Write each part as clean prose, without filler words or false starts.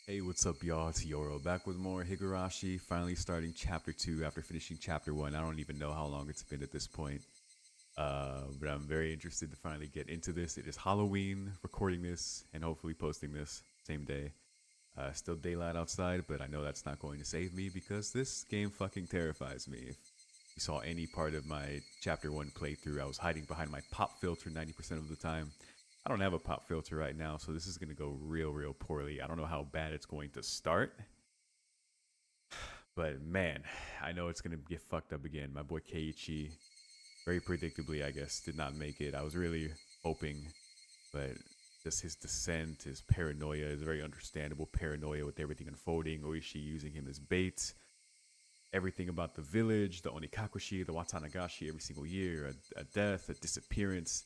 Hey, what's up, y'all? It's YORO back with more Higurashi. Finally starting chapter 2 after finishing chapter 1. I don't even know how long it's been at this point. But I'm very interested to finally get into this. It is Halloween, recording this and hopefully posting this same day. Still daylight outside, but I know that's not going to save me because this game fucking terrifies me. If you saw any part of my chapter 1 playthrough, I was hiding behind my pop filter 90% of the time. I don't have a pop filter right now, so this is going to go real poorly. I don't know how bad it's going to start, but man, I know it's going to get fucked up again. My boy Keiichi, very predictably, I guess, did not make it. I was really hoping, but just his descent, his paranoia is very understandable. Paranoia with everything unfolding, Oishi using him as bait. Everything about the village, the Onikakushi, the Watanagashi every single year, a death, a disappearance.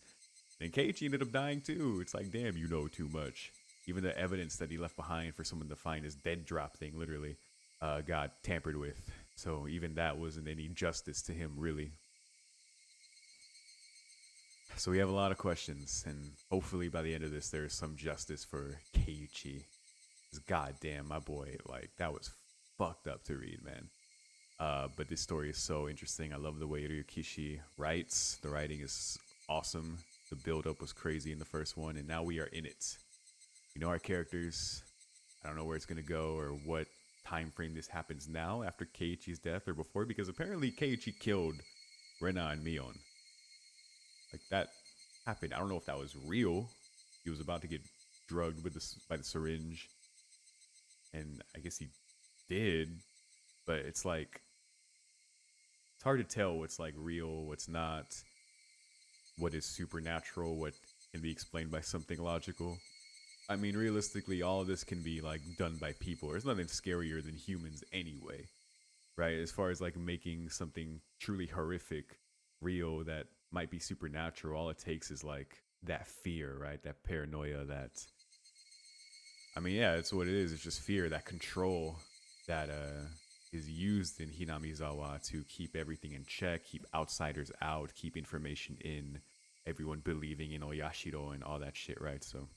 And Keiichi ended up dying too. It's like, damn, you know too much. Even the evidence that he left behind for someone to find his dead drop thing literally got tampered with. So even that wasn't any justice to him, really. So we have a lot of questions, and hopefully by the end of this, there's some justice for Keiichi. Because goddamn, my boy, like, that was fucked up to read, man. But this story is so interesting. I love the way Ryukishi writes. The writing is awesome. The build-up was crazy in the first one, and now we are in it. We know our characters. I don't know where it's going to go or what time frame this happens now after Keiichi's death or before, because apparently Keiichi killed Rena and Mion. Like, that happened. I don't know if that was real. He was about to get drugged with by the syringe, and I guess he did, but it's like, it's hard to tell what's like real, what's not, what is supernatural, what can be explained by something logical. I mean, realistically, all of this can be like done by people. There's nothing scarier than humans anyway, right? As far as like making something truly horrific real that might be supernatural, all it takes is like that fear, right? That paranoia, that, I mean, yeah, it's what it is. It's just fear, that control that is used in Hinamizawa to keep everything in check, keep outsiders out, keep information in, everyone believing in Oyashiro and all that shit, right? So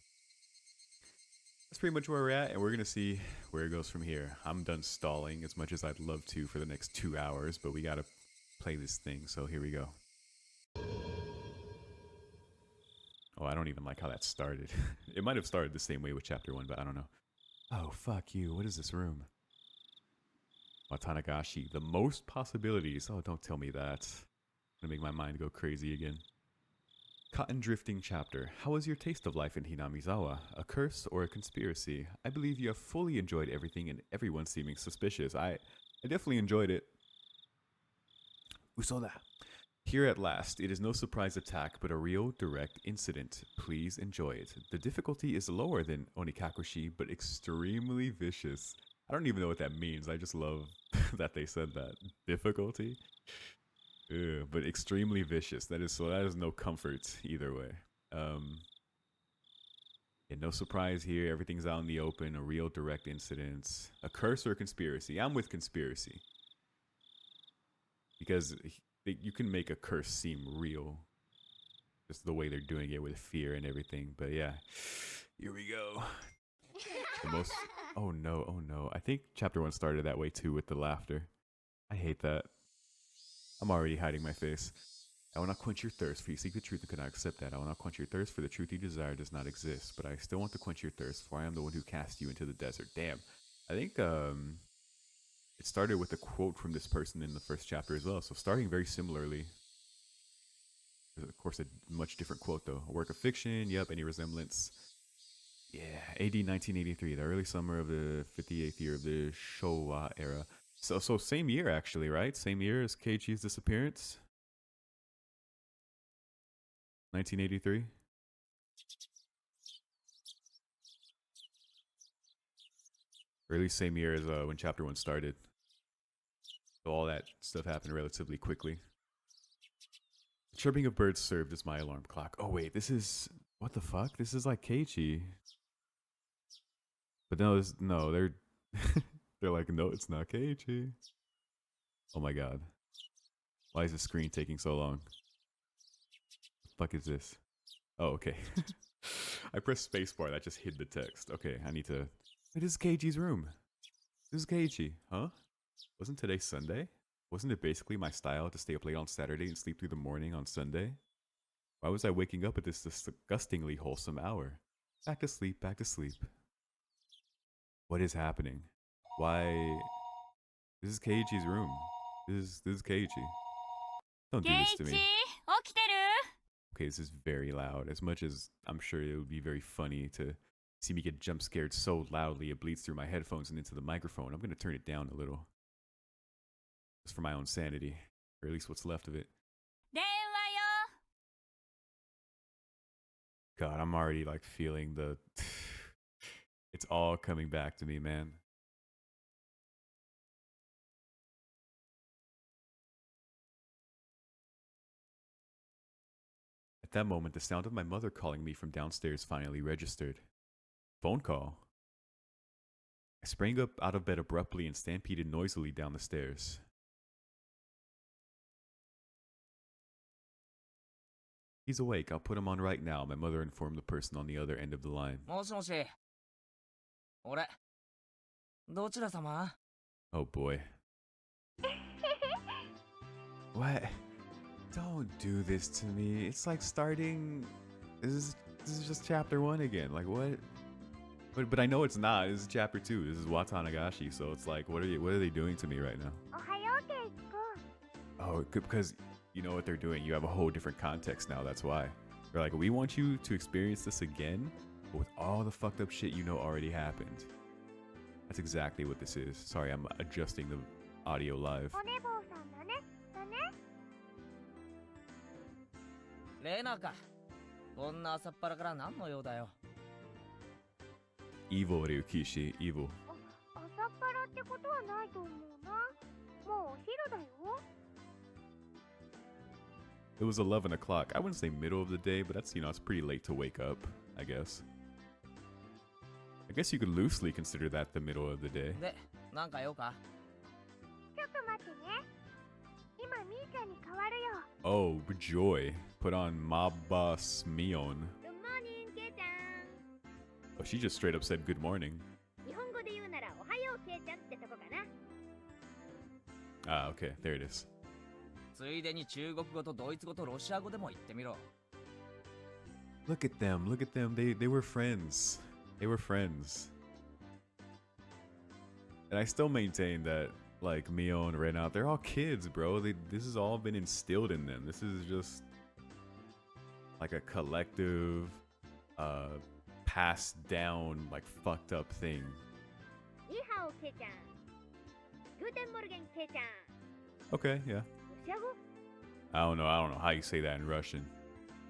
that's pretty much where we're at, and we're gonna see where it goes from here. I'm done stalling as much as I'd love to for the next 2 hours, but we gotta play this thing, so here we go. Oh, I don't even like how that started. It might have started the same way with chapter 1, but I don't know. Oh, fuck you. What is this room? Watanagashi. The most possibilities. Oh, don't tell me that. Gonna make my mind go crazy again. Cotton drifting chapter. How was your taste of life in Hinamizawa? A curse or a conspiracy? I believe you have fully enjoyed everything and everyone seeming suspicious. I definitely enjoyed it. Usoda. Here at last, it is no surprise attack, but a real direct incident. Please enjoy it. The difficulty is lower than Onikakushi, but extremely vicious. I don't even know what that means. I just love that they said that. Difficulty? Ugh, but extremely vicious. That is no comfort either way. Um, yeah, no surprise here. Everything's out in the open. A real direct incident. A curse or a conspiracy? I'm with conspiracy because you can make a curse seem real, just the way they're doing it with fear and everything. But yeah, here we go. The most. Oh no! Oh no! I think chapter 1 started that way too with the laughter. I hate that. I'm already hiding my face. I will not quench your thirst, for you seek the truth and cannot accept that. I will not quench your thirst, for the truth you desire does not exist. But I still want to quench your thirst, for I am the one who cast you into the desert. Damn. I think it started with a quote from this person in the first chapter as well. So starting very similarly. There's, of course, a much different quote, though. A work of fiction. Yep, any resemblance. Yeah, AD 1983, the early summer of the 58th year of the Showa era. So same year, actually, right? Same year as Keiichi's disappearance. 1983. Or at least same year as when chapter 1 started. So all that stuff happened relatively quickly. The chirping of birds served as my alarm clock. Oh wait, this is, what the fuck? This is like Keiichi. But no, they're they're like, no, it's not Keiichi. Oh my god. Why is the screen taking so long? The fuck is this? Oh, okay. I pressed spacebar, that just hid the text. Okay, I need to It is Keiichi's room. This is Keiichi, huh? Wasn't today Sunday? Wasn't it basically my style to stay up late on Saturday and sleep through the morning on Sunday? Why was I waking up at this disgustingly wholesome hour? Back to sleep, back to sleep. What is happening? Why? This is Keiichi's room. This is Keiichi. Don't do this to me. Okay, this is very loud. As much as I'm sure it would be very funny to see me get jump scared so loudly it bleeds through my headphones and into the microphone, I'm going to turn it down a little. Just for my own sanity. Or at least what's left of it. God, I'm already like feeling the... It's all coming back to me, man. At that moment, the sound of my mother calling me from downstairs finally registered. Phone call. I sprang up out of bed abruptly and stampeded noisily down the stairs. He's awake. I'll put him on right now, my mother informed the person on the other end of the line. Oh boy. What? Don't do this to me. It's like starting... This is just chapter 1 again. Like what? But I know it's not. This is chapter 2. This is Watanagashi. So it's like, what are they doing to me right now? Oh, because you know what they're doing. You have a whole different context now. That's why. They're like, we want you to experience this again, but with all the fucked up shit you know already happened. That's exactly what this is. Sorry, I'm adjusting the audio live. Evil, Ryukishi, evil. It was 11 o'clock. I wouldn't say middle of the day, but that's, it's pretty late to wake up, I guess. I guess you could loosely consider that the middle of the day. Oh, joy. Put on mob boss Mion. Oh, she just straight up said good morning. Ah, okay, there it is. Look at them, they were friends. They were friends. And I still maintain that, like, Mio and Renat, they're all kids, bro. This has all been instilled in them. This is just like a collective, passed down, like, fucked up thing. Okay, yeah. I don't know how you say that in Russian.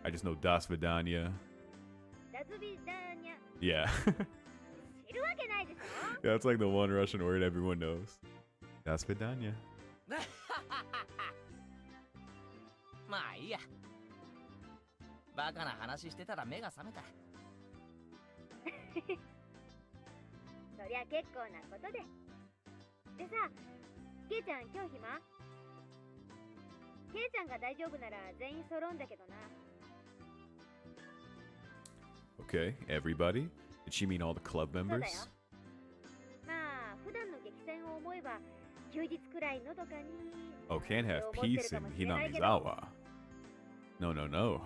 I just know Das Vidanya. Yeah. Yeah, it's like the one Russian word everyone knows. Das Vidanya. Okay, everybody? Did she mean all the club members? Oh, can't have peace in Hinamizawa. No.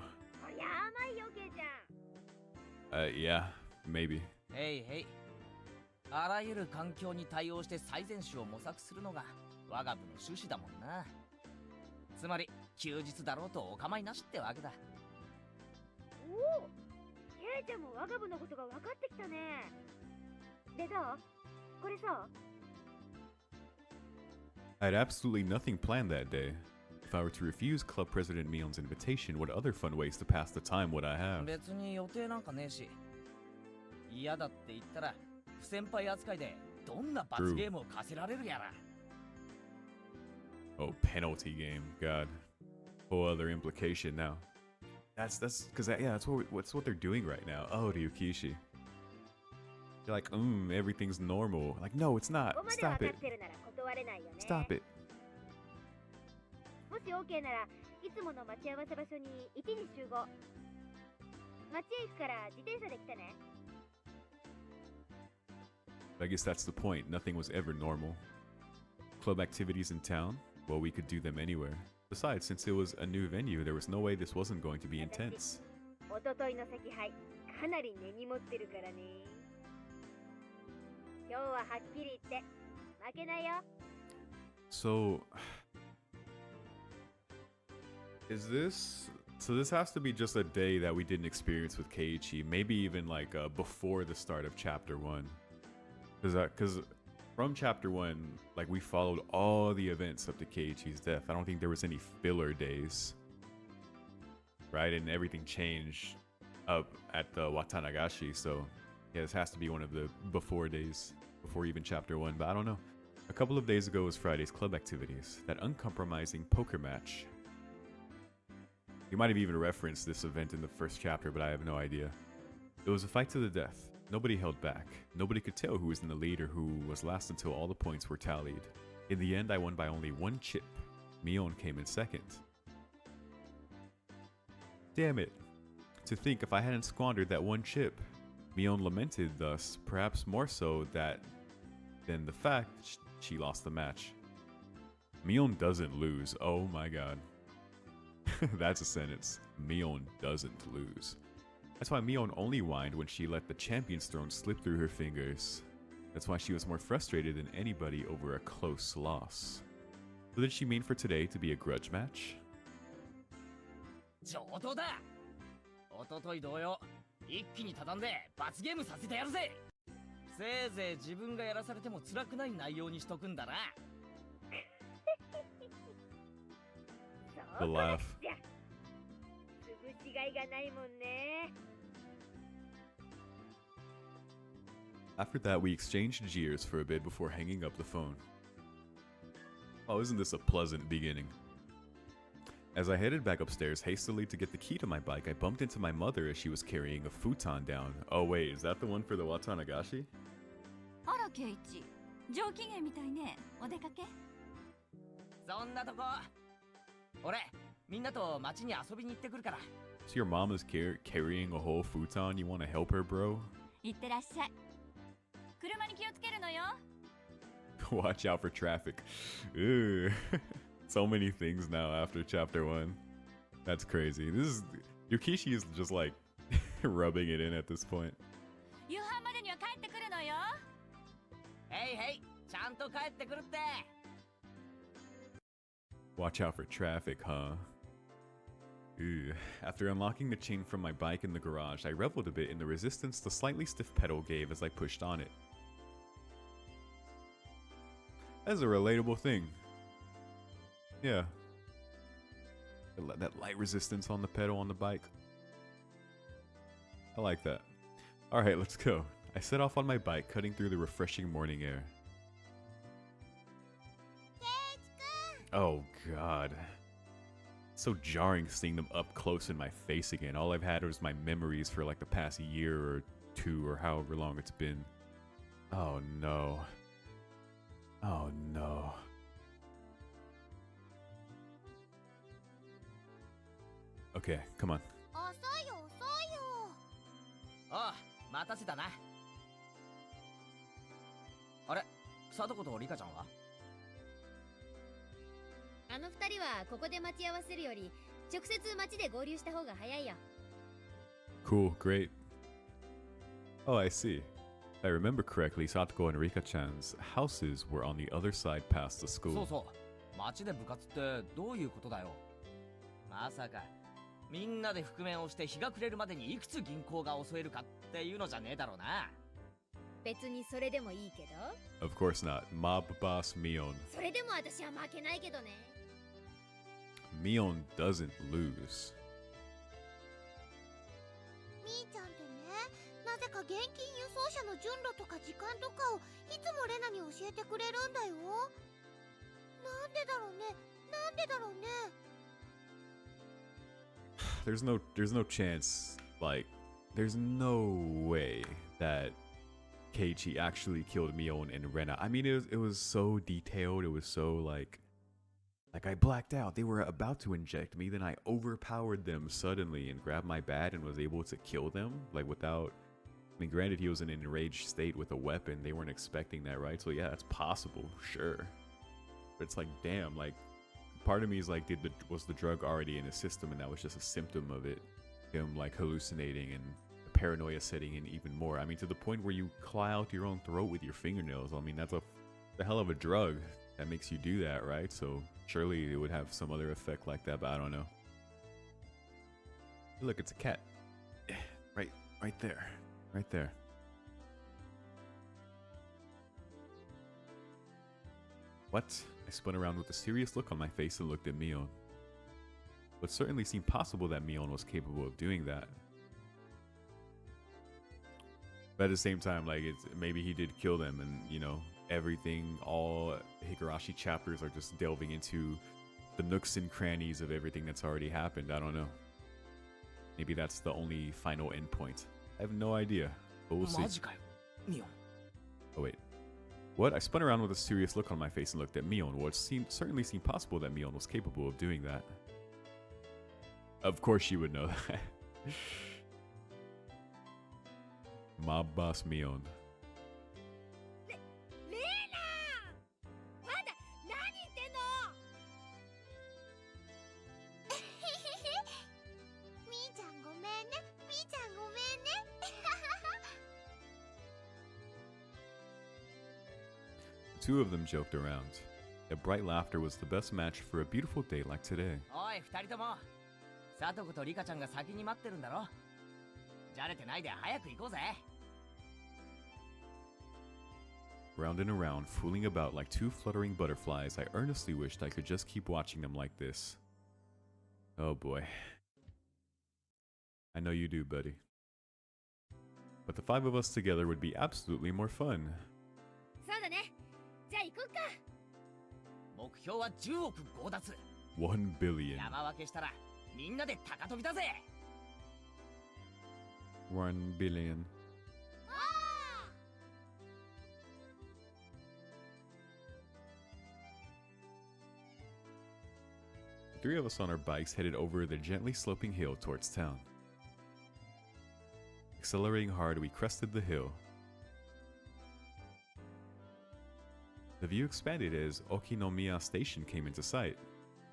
Yeah, maybe. Hey. あらゆる環境に対応して最善手を模索するのが我が部の趣旨だもんな。つまり休日だろうとお構いなしってわけだ。おお、ケイちゃんも我が部のことが分かってきたね。でどう？これさ。I had absolutely nothing planned that day. If I were to refuse Club President Mion's invitation, what other fun ways to pass the time would I have? 別に予定なんかねえし。嫌だって言ったら不先輩扱いでどんな罰ゲームを課せられるやら。Oh, penalty game. God. Whole other implication now. That's because that's what they're doing right now. Oh, Ryukishi. You're like, everything's normal. Like, no, it's not. Stop it. Stop it. もし OK ならいつもの待ち合わせ場所に1に集合。街へ行くから自転車で来てね。I guess that's the point. Nothing was ever normal. Club activities in town? Well, we could do them anywhere. Besides, since it was a new venue, there was no way this wasn't going to be intense. おとといの先輩かなり根に持ってるからね。今日ははっきり言って負けないよ。 So, so this has to be just a day that we didn't experience with Keiichi, maybe even like before the start of chapter 1. Because from chapter 1, like we followed all the events up to Keiichi's death. I don't think there was any filler days. Right? And everything changed up at the Watanagashi. So, yeah, this has to be one of the before days, before even chapter 1. But I don't know. A couple of days ago was Friday's club activities, that uncompromising poker match. You might have even referenced this event in the first chapter, but I have no idea. It was a fight to the death. Nobody held back. Nobody could tell who was in the lead or who was last until all the points were tallied. In the end, I won by only 1 chip. Mion came in second. Damn it. To think if I hadn't squandered that 1 chip. Mion lamented thus, perhaps more so than the fact she lost the match. Mion doesn't lose. Oh my god. That's a sentence. Mion doesn't lose. That's why Mion only whined when she let the champion's throne slip through her fingers. That's why she was more frustrated than anybody over a close loss. So did she mean for today to be a grudge match? 上等だ。おととい同様、一気に畳んで罰ゲームさせてやるぜ。せいぜい自分がやらされても辛くない内容にしとくんだな。The laugh. 潰しがいがないもんね。 After that, we exchanged jeers for a bit before hanging up the phone. Oh, isn't this a pleasant beginning? As I headed back upstairs hastily to get the key to my bike, I bumped into my mother as she was carrying a futon down. Oh wait, is that the one for the Watanagashi? あら、ケイチ。上機嫌みたいね。お出かけ？そんなとこ。俺、みんなと街に遊びに行ってくるから。So your mom is carrying a whole futon? You want to help her, bro? 行ってらっしゃい。車に気をつけるのよ。Watch out for traffic. Ew. So many things now after chapter 1. That's crazy. Yukishi is just like rubbing it in at this point. 夕飯までには帰ってくるのよ。へいへい、ちゃんと帰ってくるって。Watch out for traffic, huh? Ew. After unlocking the chain from my bike in the garage, I reveled a bit in the resistance the slightly stiff pedal gave as I pushed on it. That's a relatable thing. Yeah. That light resistance on the pedal on the bike. I like that. Alright, let's go. I set off on my bike, cutting through the refreshing morning air. Oh god. So jarring seeing them up close in my face again. All I've had was my memories for like the past year or 2 or however long it's been. Oh no. Oh no. Okay, come on. 遅いよ遅いよ。ああ、待たせたな。あれ、佐藤とリカちゃんは？あの二人はここで待ち合わせるより直接街で合流した方が早いよ。 Cool, great. Oh, I see. If I remember correctly, Satoko and Rika-chan's houses were on the other side past the そう school. そう。街で部活ってどういうことだよ。まさかみんなで覆面をして日が暮れるまでにいくつ銀行が襲えるかっていうのじゃねえだろうな。別にそれでもいいけど。 Of course not. Mob boss Mion. それでも私は負けないけどね。 Mion doesn't lose. みーちゃんってね、なぜか現金輸送車の順路とか時間とかをいつもレナに教えてくれるんだよ。なんでだろうね。なんでだろうね。 There's no chance, like, there's no way that Keiichi actually killed Mion and Rena. I mean, it was so detailed. It was so like I blacked out. They were about to inject me, then I overpowered them suddenly and grabbed my bat and was able to kill them, like without I mean, granted, he was in an enraged state with a weapon. They weren't expecting that, right? So yeah, that's possible, sure. But it's like, damn, like, part of me is like, was the drug already in his system, and that was just a symptom of it? Him like hallucinating and the paranoia setting in even more. I mean, to the point where you claw out your own throat with your fingernails. I mean, that's the hell of a drug that makes you do that, right? So surely it would have some other effect like that, but I don't know. Look, it's a cat. Right there. Right there. What? I spun around with a serious look on my face and looked at Mion. It certainly seemed possible that Mion was capable of doing that. But at the same time, like, maybe he did kill them, and, you know, everything, all Higurashi chapters are just delving into the nooks and crannies of everything that's already happened. I don't know. Maybe that's the only final endpoint. I have no idea, but we'll see. Oh wait. What? I spun around with a serious look on my face and looked at Mion. Well, it certainly seemed possible that Mion was capable of doing that. Of course she would know that. Mob boss Mion. Two of them joked around. Their bright laughter was the best match for a beautiful day like today. Round and around, fooling about like two fluttering butterflies, I earnestly wished I could just keep watching them like this. Oh boy. I know you do, buddy. But the five of us together would be absolutely more fun. 1 billion. 1 billion. The three of us on our bikes headed over the gently sloping hill towards town. Accelerating hard, we crested the hill. The view expanded as Okinomiya Station came into sight.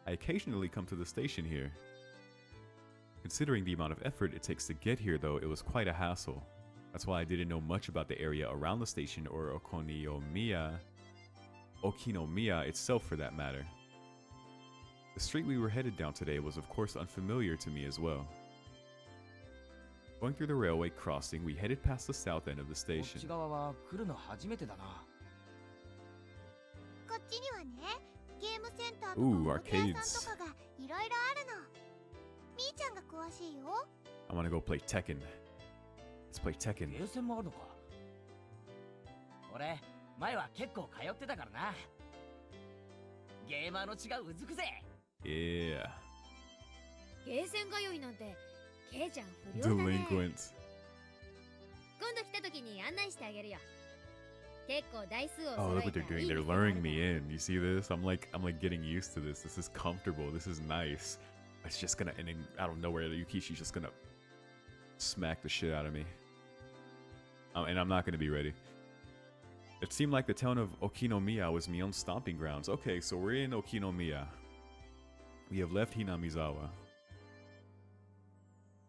I occasionally come to the station here. Considering the amount of effort it takes to get here though, it was quite a hassle. That's why I didn't know much about the area around the station or Okinomiya itself for that matter. The street we were headed down today was of course unfamiliar to me as well. Going through the railway crossing, we headed past the south end of the station. Ooh, arcades. I want to go play Tekken. Let's play Tekken. Yeah. Delinquent. Oh, look what they're doing. They're luring me in. You see this? I'm like getting used to this. This is comfortable. This is nice. It's just gonna end in out of nowhere. Yukishi's just gonna smack the shit out of me. And I'm not gonna be ready. It seemed like the town of Okinomiya was Mion's stomping grounds. Okay, so we're in Okinomiya. We have left Hinamizawa.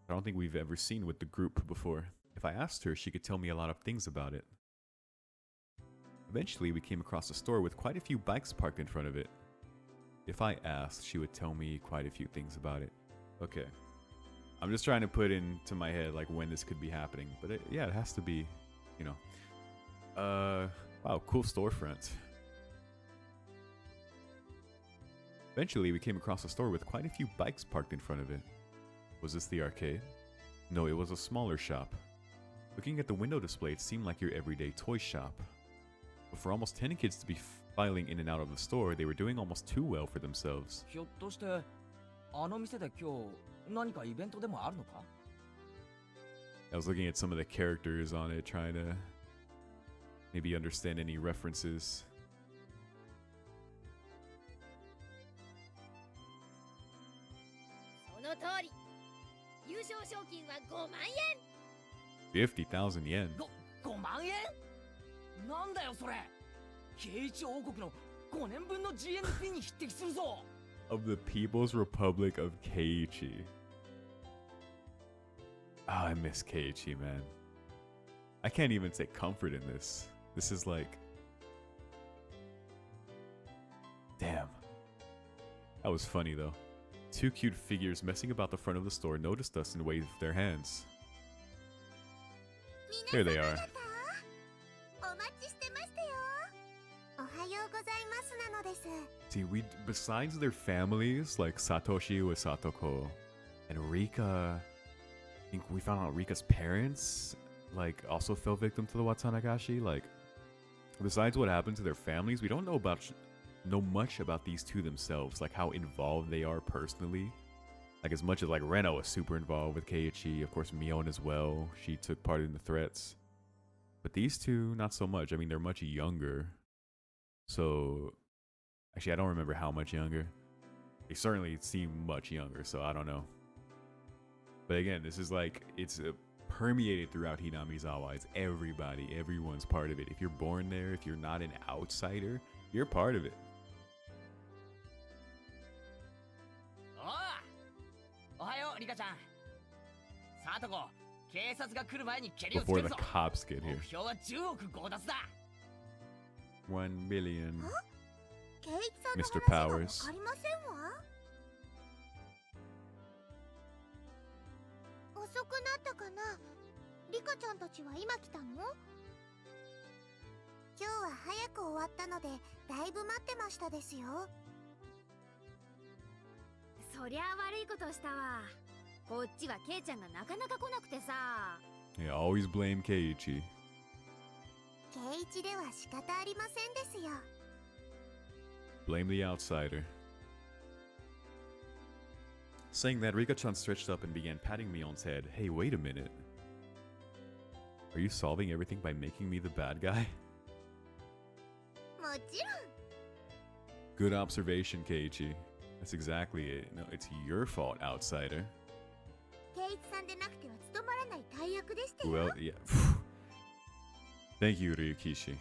I don't think we've ever seen with the group before. If I asked her, she could tell me a lot of things about it. Eventually, we came across a store with quite a few bikes parked in front of it. If I asked, she would tell me quite a few things about it. Okay. I'm just trying to put into my head like when this could be happening. But yeah, it has to be, you know. Wow, cool storefront. Eventually, we came across a store with quite a few bikes parked in front of it. Was this the arcade? No, it was a smaller shop. Looking at the window display, it seemed like your everyday toy shop. But for almost 10 kids to be filing in and out of the store, they were doing almost too well for themselves. I was looking at some of the characters on it, trying to maybe understand any references. 50,000 yen. 5万円なんだよそれ。慶一王国の5年分の GNP に匹敵するぞ。 Of the People's Republic of Keiichi. Oh, I miss Keiichi, man. I can't even take comfort in this. This is like... Damn. That was funny, though. Two cute figures messing about the front of the store noticed us and waved their hands. Here they are. See, besides their families, like Satoshi with Satoko, and Rika, I think we found out Rika's parents, like, also fell victim to the Watanagashi. Like, besides what happened to their families, we don't know much about these two themselves, like how involved they are personally. Like, as much as like Reno was super involved with Keiichi, of course Mion as well, she took part in the threats, but these two not so much. I mean, they're much younger, so actually I don't remember how much younger. They certainly seem much younger, so I don't know. But again, this is like, it's permeated throughout Hinamizawa. It's everybody, everyone's part of it. If you're born there, if you're not an outsider, you're part of it. Before the cops get here. 1 billion. Mr. Powers. 遅くなったかな。リカちゃんたちは今来たの？今日は早く終わったのでだいぶ待ってましたですよ。そりゃ悪いことしたわ。こっちはケイちゃんがなかなか来なくてさ。Yeah, always blame Keiichi. ケイイチでは仕方ありませんですよ。Blame the outsider. Saying that, Rika-chan stretched up and began patting Mion's head. Hey, wait a minute. Are you solving everything by making me the bad guy? もちろん。Good observation, Keiichi. That's exactly it. No, it's your fault, outsider. ケイイチさんでなくては務まらない大役でしたよ。 Well, yeah. Thank you, Ryukishi.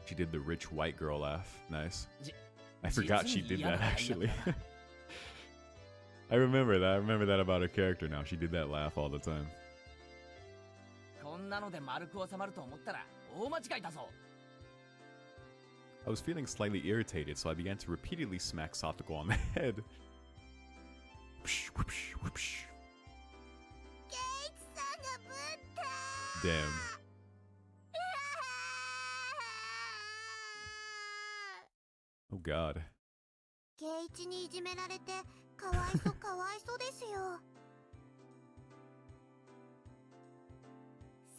She did the rich white girl laugh. Nice. I forgot she did that, actually. I remember that. I remember that about her character now. She did that laugh all the time. こんなので丸く収まると思ったら大間違いだぞ。 I was feeling slightly irritated, so I began to repeatedly smack Satoko on the head. Whoosh, whoosh, whoosh. ケイイチさんがぶった。 Damn. Oh God. ケイイチにいじめられてかわいそうかわいそうですよ。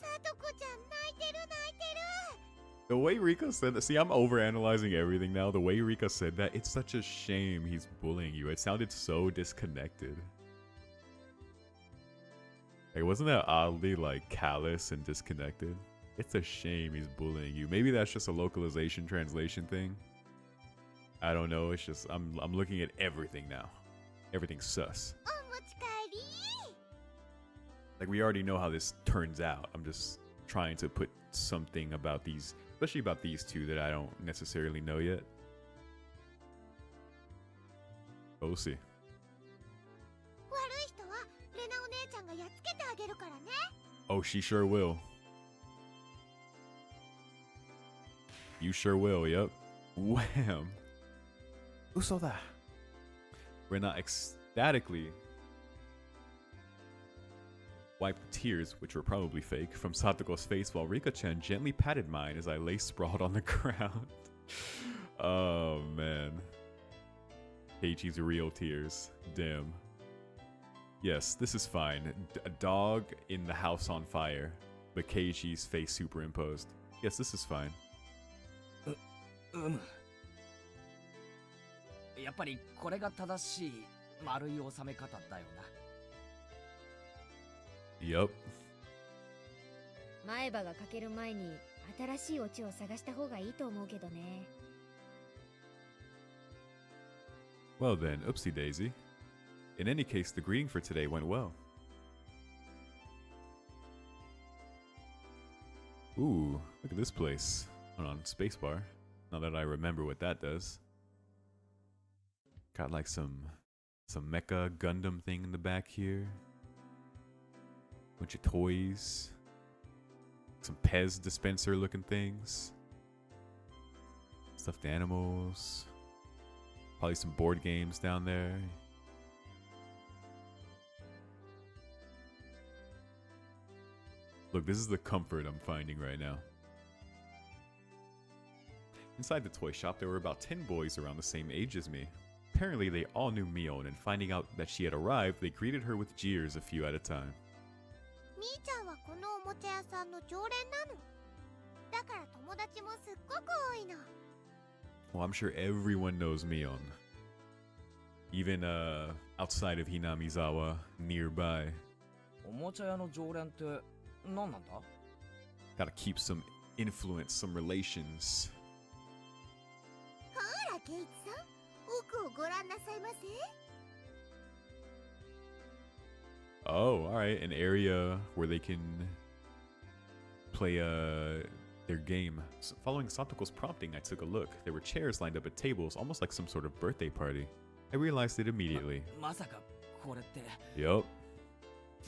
さとこちゃん泣いてる泣いてる。 The way Rika said that, see, I'm overanalyzing everything now. The way Rika said that, it's such a shame he's bullying you. It sounded so disconnected. Like, wasn't that oddly, like, callous and disconnected? It's a shame he's bullying you. Maybe that's just a localization translation thing. I don't know. It's just, I'm looking at everything now. Everything's sus. お持ち帰り。 Like, we already know how this turns out. I'm just trying to put something about these, especially about these two, that I don't necessarily know yet. We'll see. 悪い人はレナお姉ちゃんがやっつけてあげるからね。 Oh, she sure will. You sure will, yep. Wham. Usoda. Rena ecstatically wiped tears, which were probably fake, from Satoko's face while Rika-chan gently patted mine as I lay sprawled on the ground. Oh, man. Keiichi's real tears. Damn. Yes, this is fine. A dog in the house on fire, but Keiichi's face superimposed. Yes, this is fine. やっぱりこれが正しい丸い収め方だよな。 Yup. 前歯が欠ける前に新しいオチを探した方がいいと思うけどね。 Well then, oopsie daisy. In any case, the greeting for today went well. Ooh, look at this place. Hold on, spacebar. Now that I remember what that does. Got like some mecha Gundam thing in the back here. Bunch of toys. Some Pez dispenser looking things. Stuffed animals. Probably some board games down there. Look, this is the comfort I'm finding right now. Inside the toy shop, there were about 10 boys around the same age as me. Apparently, they all knew Mion, and finding out that she had arrived, they greeted her with jeers a few at a time. みーちゃんはこのおもちゃ屋さんの常連なの。だから友達もすっごく多いの。 Well, I'm sure everyone knows Mion. Even outside of Hinamizawa, nearby. おもちゃ屋の常連って何なんだ？ Gotta keep some influence, some relations. ほらケイチさん、奥をご覧なさいませ。 Oh, alright, an area where they can play their game. So following Satoko's prompting, I took a look. There were chairs lined up at tables, almost like some sort of birthday party. I realized it immediately. まさかこれって Yup,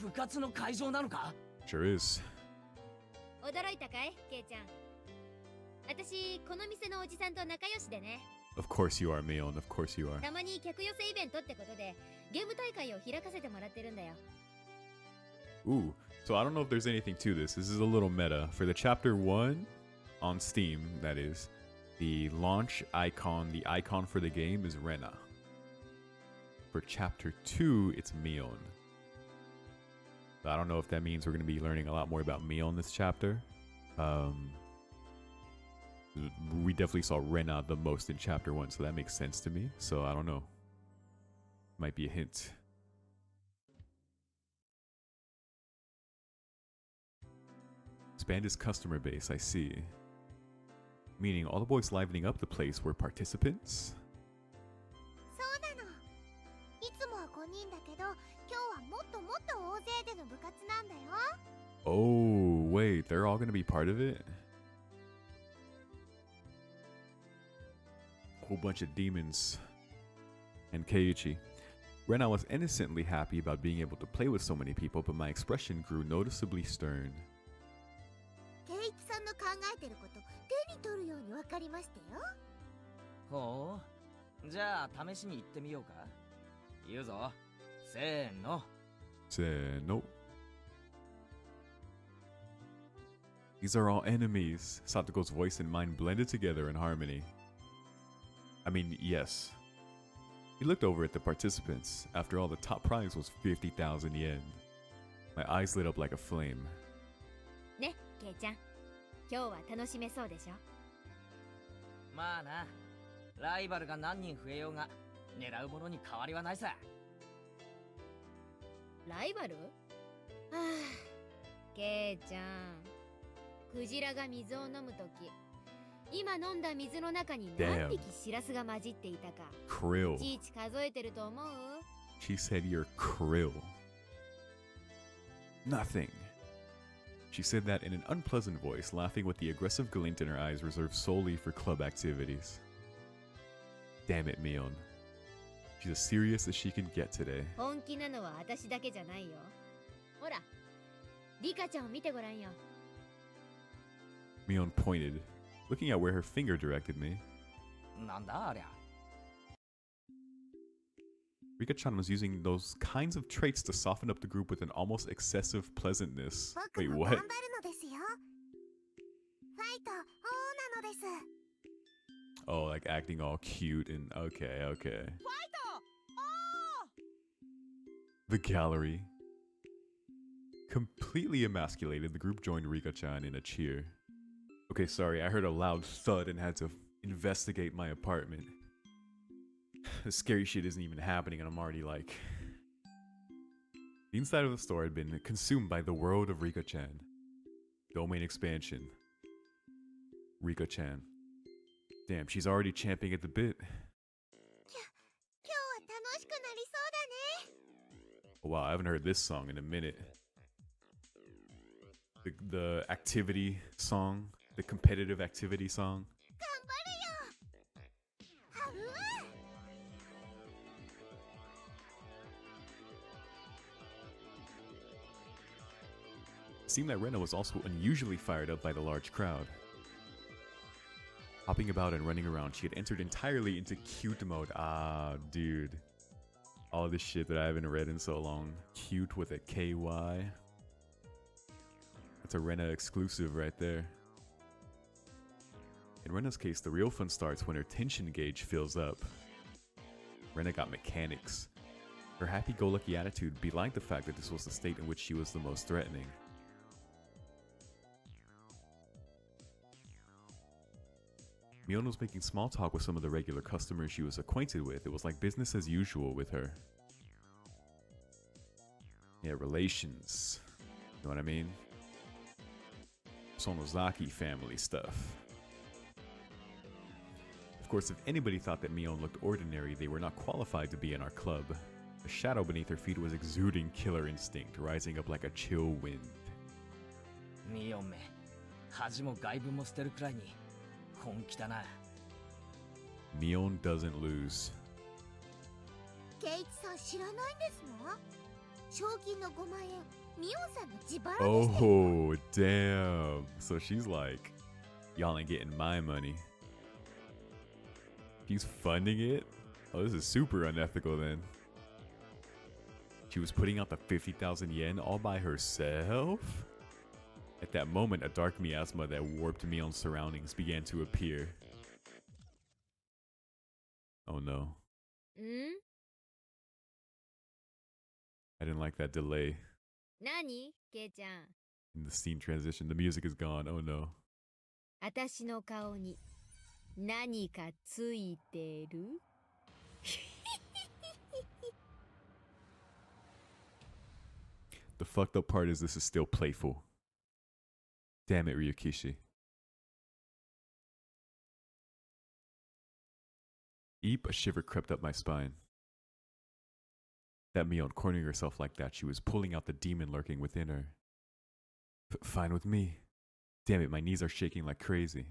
部活の会場なのか？ sure is. 驚いたかいケイちゃん。私この店のおじさんと仲良しでね。 Of course you are, Mion, of course you are. たまに客寄せイベントってことでゲーム大会を開かせてもらってるんだよ。 Ooh, so I don't know if there's anything to this. This is a little meta. For the chapter 1 on Steam, that is, the launch icon, the icon for the game is Rena. For chapter 2, it's Mion. So I don't know if that means we're going to be learning a lot more about Mion this chapter. We definitely saw Rena the most in chapter 1, so that makes sense to me. So I don't know. Might be a hint. Expand his customer base, I see. Meaning all the boys livening up the place were participants? そうなの。いつもは5人だけど、今日はもっともっと大勢での部活なんだよ。 Oh, wait, they're all gonna be part of it? Whole bunch of demons. And Keiichi. Rena was innocently happy about being able to play with so many people, but my expression grew noticeably stern. ケイチさんの考えてること、手に取るように分かりましたよ。ほう。じゃあ試しに行ってみようか。言うぞ。せーの。 Said, nope. These are all enemies. Satoko's voice and mine blended together in harmony. I mean, yes. He looked over at the participants. After all, the top prize was 50,000 yen. My eyes lit up like a flame. ね、ケイちゃん。今日は楽しめそうでしょ。まあな。ライバルが何人増えようが狙うものに変わりはないさ。ライバル？はあ、ケイちゃん。クジラが水を飲むとき、今飲んだ水の中に何匹シラスが混じっていたか。Krill. いちいち数えてると思う？ She said you're krill. Nothing. She said that in an unpleasant voice, laughing with the aggressive glint in her eyes reserved solely for club activities. Damn it, Mion. She's as serious as she can get today. 本気なのは私だけじゃないよ。ほら、リカちゃんを見てごらんよ。Mion pointed, looking at where her finger directed me. なんだありゃ。Rika-chan was using those kinds of traits to soften up the group with an almost excessive pleasantness. 僕 Wait, も what? 頑張るのですよ。ファイト、王なのです。 Oh, like acting all cute and okay, okay. The gallery. Completely emasculated, the group joined Rika-chan in a cheer. Okay, sorry, I heard a loud thud and had to investigate my apartment. The scary shit isn't even happening and I'm already like... The inside of the store had been consumed by the world of Rika-chan. Domain expansion. Rika-chan. Damn, she's already champing at the bit. 今日は楽しくなりそうだね。 Oh, wow, I haven't heard this song in a minute. the activity song, the competitive activity song. It seemed that Rena was also unusually fired up by the large crowd. Hopping about and running around, she had entered entirely into cute mode. Ah, dude. All this shit that I haven't read in so long. Cute with a KY. That's a Rena exclusive right there. In Rena's case, the real fun starts when her tension gauge fills up. Rena got mechanics. Her happy-go-lucky attitude belied the fact that this was the state in which she was the most threatening. Mion was making small talk with some of the regular customers she was acquainted with. It was like business as usual with her. Yeah, relations. You know what I mean? Sonozaki family stuff. Of course, if anybody thought that Mion looked ordinary, they were not qualified to be in our club. The shadow beneath her feet was exuding killer instinct, rising up like a chill wind. ミオンめ、恥も外聞も捨てるくらいに本気だな。Mion doesn't lose. ケイチさん知らないんですの？賞金の5万円、ミオンさんの自腹でして。 Oh, damn. So she's like, y'all ain't getting my money. She's funding it? Oh, this is super unethical then. She was putting out the 50,000 yen all by herself? At that moment, a dark miasma that warped Mion's surroundings began to appear. Oh no. I didn't like that delay. 何ケイちゃん。 In the scene transition, the music is gone. Oh no. 私の顔に何かついてるThe fucked up part is this is still playful. Damn it, Ryukishi. Eep, a shiver crept up my spine. That Mion cornering herself like that, she was pulling out the demon lurking within her. Fine with me. Damn it, my knees are shaking like crazy.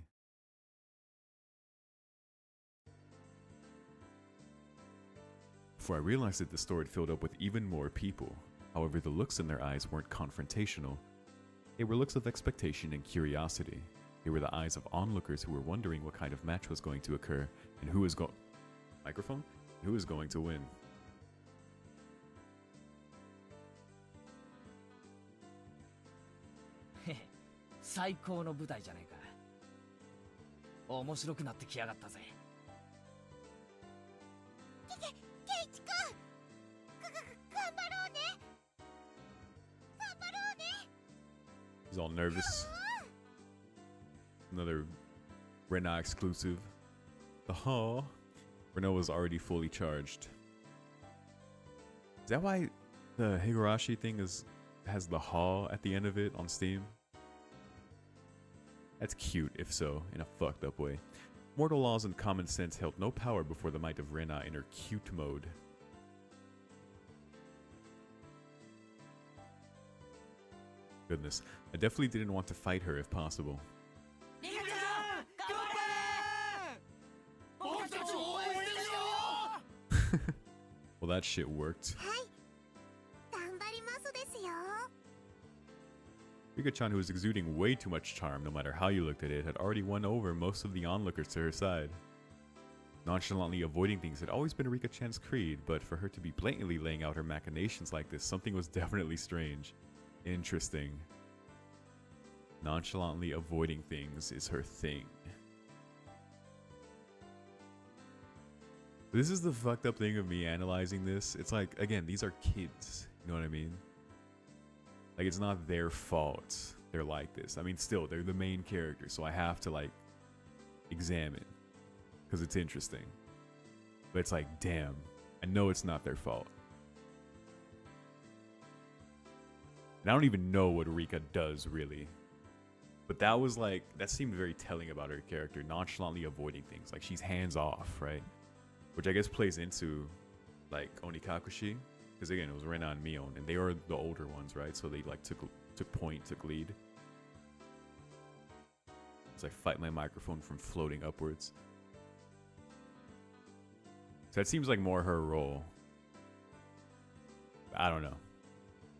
Before I realized it, the store had filled up with even more people. However, the looks in their eyes weren't confrontational. They were looks of expectation and curiosity. They were the eyes of onlookers who were wondering what kind of match was going to occur and who was microphone? Who was going to win. 最高の舞台じゃねえか。面白くなってきやがったぜ。ケイチ君、頑張ろうね。頑張ろうね。 He's all nervous. Another Rena exclusive. The Haw. Rena was already fully charged. Is that why the Higurashi thing has the Haw at the end of it on Steam? That's cute, if so, in a fucked up way. Mortal laws and common sense held no power before the might of Rena in her cute mode. Goodness, I definitely didn't want to fight her if possible. Well, that shit worked. 頑張りますですよ。 Rika-chan, who was exuding way too much charm no matter how you looked at it, had already won over most of the onlookers to her side. Nonchalantly avoiding things had always been Rika-chan's creed, but for her to be blatantly laying out her machinations like this, something was definitely strange. Interesting. Nonchalantly avoiding things is her thing. This is the fucked up thing of me analyzing this. It's like, again, these are kids. You know what I mean? Like, it's not their fault they're like this. I mean, still, they're the main characters, so I have to, like, examine. Because it's interesting. But it's like, damn, I know it's not their fault. And I don't even know what Rika does, really. But that was like, that seemed very telling about her character, nonchalantly avoiding things. Like, she's hands off, right? Which I guess plays into, like, Onikakushi. Because again, it was Rena and Mion, and they are the older ones, right? So they, like, took point, took lead. as I fight my microphone from floating upwards. So that seems like more her role. I don't know.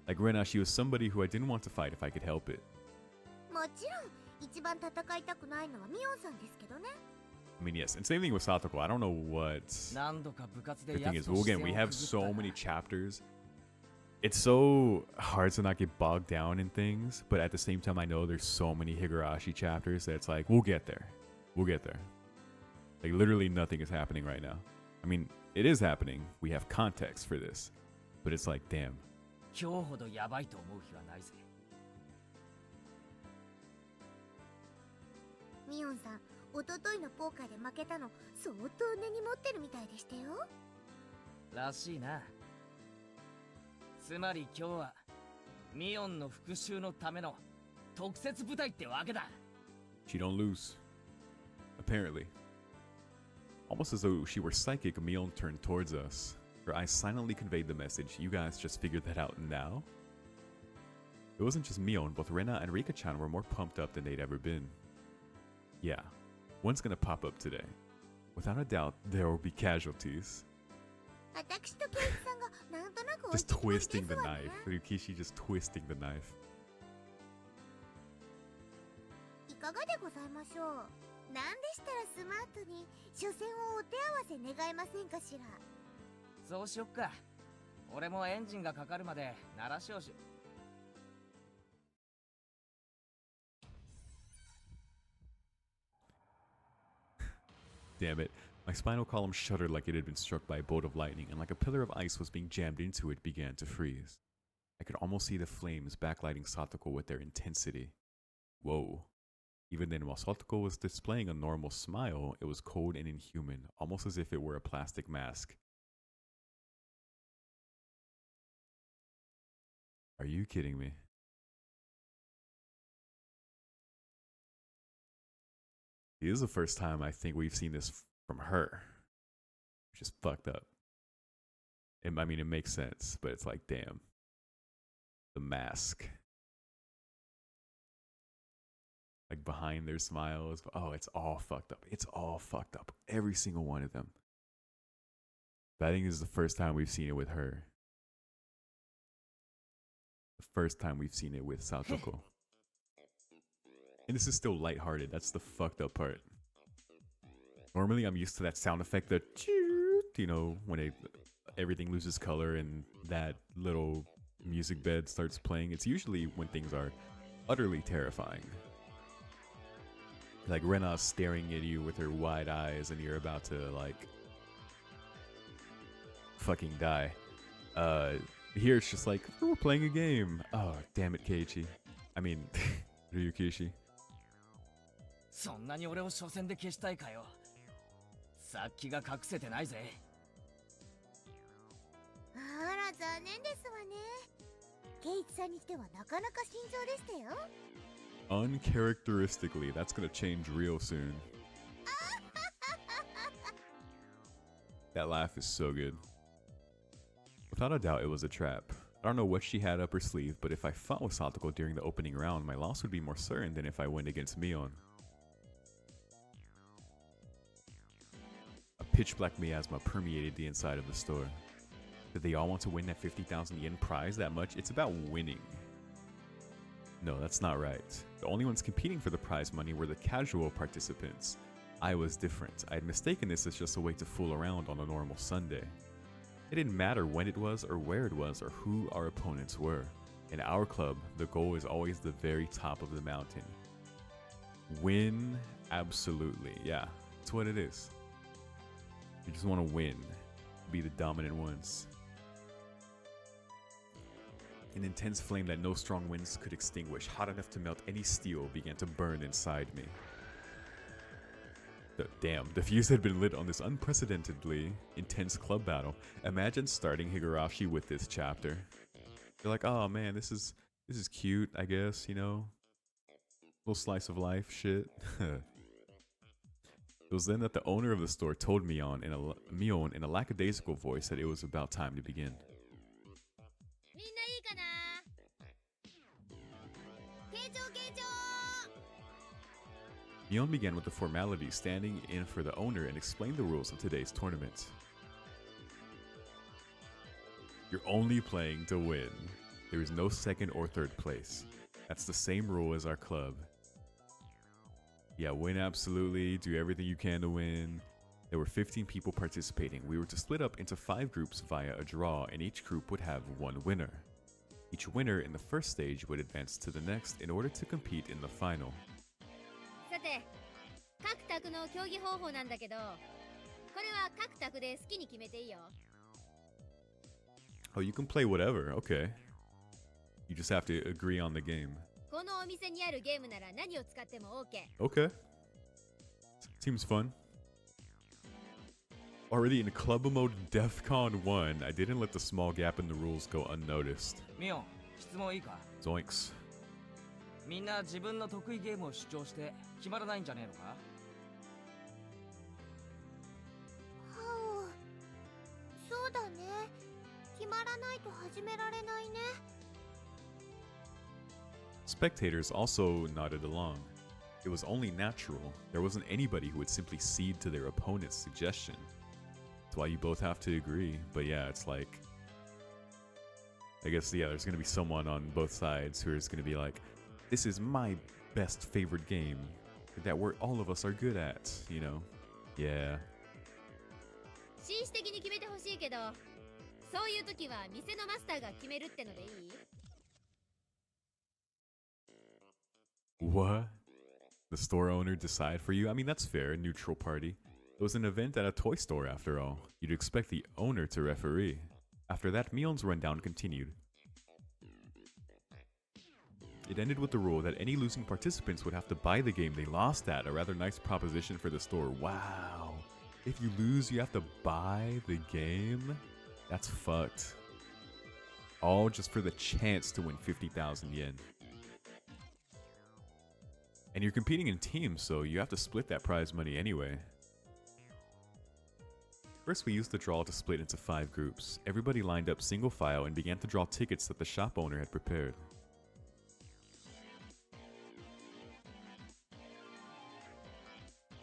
Like Rena, she was somebody who I didn't want to fight if I could help it. もちろん一番戦いたくないのはミオンさんですけどね。 I mean, yes, and same thing with Satoko. I don't know what 何度か部活で the や thing つ is. と Well, 視 again, 線 we を have くぐった so が many chapters. It's so hard to not get bogged down in things, but at the same time, I know there's so many Higurashi chapters that it's like, we'll get there. We'll get there. Like, literally nothing is happening right now. I mean, it is happening. We have context for this. But it's like, damn. 今日ほどやばいと思う日はないぜ。ミオンさん、一昨日のポーカーで負けたの相当根に持ってるみたいでしたよ。らしいな。つまり今日はミオンの復讐のための特設部隊ってわけだ。She don't lose. Apparently. Almost as though she were psychic, Mion turned towards us. Her eyes silently conveyed the message. You guys just figured that out now? It wasn't just Mion, both Rena and Rika-chan were more pumped up than they'd ever been. Yeah, one's gonna pop up today. Without a doubt, there will be casualties. 私とケイチさんがなんとなく Just お引き込み twisting で the すわね。 knife. Ryukishi just twisting the knife. いかがでございましょう。なんでしたらスマートに初戦をお手合わせ願えませんかしら。そうしよっか。俺もエンジンがかかるまで鳴らしをし。Damn it. My spinal column shuddered like it had been struck by a bolt of lightning, and like a pillar of ice was being jammed into it, began to freeze. I could almost see the flames backlighting Satoko with their intensity. Whoa. Even then, while Satoko was displaying a normal smile, it was cold and inhuman, almost as if it were a plastic mask. Are you kidding me? This is the first time I think we've seen this from her, which is fucked up. I mean, it makes sense, but it's like, damn. The mask. Like behind their smiles. Oh, it's all fucked up. It's all fucked up. Every single one of them. But I think this is the first time we've seen it with her. The first time we've seen it with Satoko. And this is still lighthearted. That's the fucked up part. Normally, I'm used to that sound effect, the you know, when everything loses color and that little music bed starts playing. It's usually when things are utterly terrifying. Like Rena staring at you with her wide eyes and you're about to, like, fucking die. Here it's just like, we're playing a game. Oh, damn it, Keiichi. I mean, Ryukishi. そんなに俺を初戦で消したいかよ。さっきが隠せてないぜ。あら残念ですわね。ケイチさんにしてはなかなか慎重でしたよ。Uncharacteristically, that's gonna change real soon. That laugh is so good. Without a doubt, it was a trap. I don't know what she had up her sleeve, but if I fought with Satoko during the opening round, my loss would be more certain than if I went against Mion. A pitch-black miasma permeated the inside of the store. Did they all want to win that 50,000 yen prize that much? It's about winning. No, that's not right. The only ones competing for the prize money were the casual participants. I was different. I had mistaken this as just a way to fool around on a normal Sunday. It didn't matter when it was or where it was or who our opponents were. In our club, the goal is always the very top of the mountain. Win, absolutely. Yeah, that's what it is. You just want to win. Be the dominant ones. An intense flame that no strong winds could extinguish, hot enough to melt any steel, began to burn inside me. Damn, the fuse had been lit on this unprecedentedly intense club battle. Imagine starting Higurashi with this chapter. You're like, oh man, this is cute, I guess, you know? Little slice of life shit. It was then that the owner of the store told Mion in a lackadaisical voice that it was about time to begin. みんないいかな。慶長慶長。Mion began with the formality, standing in for the owner and explained the rules of today's tournament. You're only playing to win. There is no second or third place. That's the same rule as our club. Yeah, win absolutely, do everything you can to win. There were 15 people participating. We were to split up into 5 groups via a draw, and each group would have 1 winner. Each winner in the first stage would advance to the next in order to compete in the final. さて、各卓の競技方法なんだけど、これは各卓で好きに決めていいよ。Oh, you can play whatever, okay. You just have to agree on the game. このお店にあるゲームなら何を使っても OK。Okay. Seems fun. Already in club mode DEFCON 1, I didn't let the small gap in the rules go unnoticed. ミオン、質問いいか？ Zoinks. みんな自分の得意ゲームを主張して決まらないんじゃねえのか？はあ、そうだね。決まらないと始められないね。Spectators also nodded along. It was only natural. There wasn't anybody who would simply cede to their opponent's suggestion. That's why you both have to agree. But yeah, it's like, I guess, yeah, there's going to be someone on both sides who is going to be like, this is my best favorite game that all of us are good at, you know? Yeah. 紳士的に決めてほしいけど、そういう時は店のマスターが決めるってのでいい？ What? The store owner decide for you? I mean, that's fair, neutral party. It was an event at a toy store after all. You'd expect the owner to referee. After that, Mion's rundown continued. It ended with the rule that any losing participants would have to buy the game they lost at, a rather nice proposition for the store. Wow. If you lose, you have to buy the game? That's fucked. All just for the chance to win 50,000 yen. And you're competing in teams, so you have to split that prize money anyway. First, we used the draw to split into 5 groups. Everybody lined up single file and began to draw tickets that the shop owner had prepared.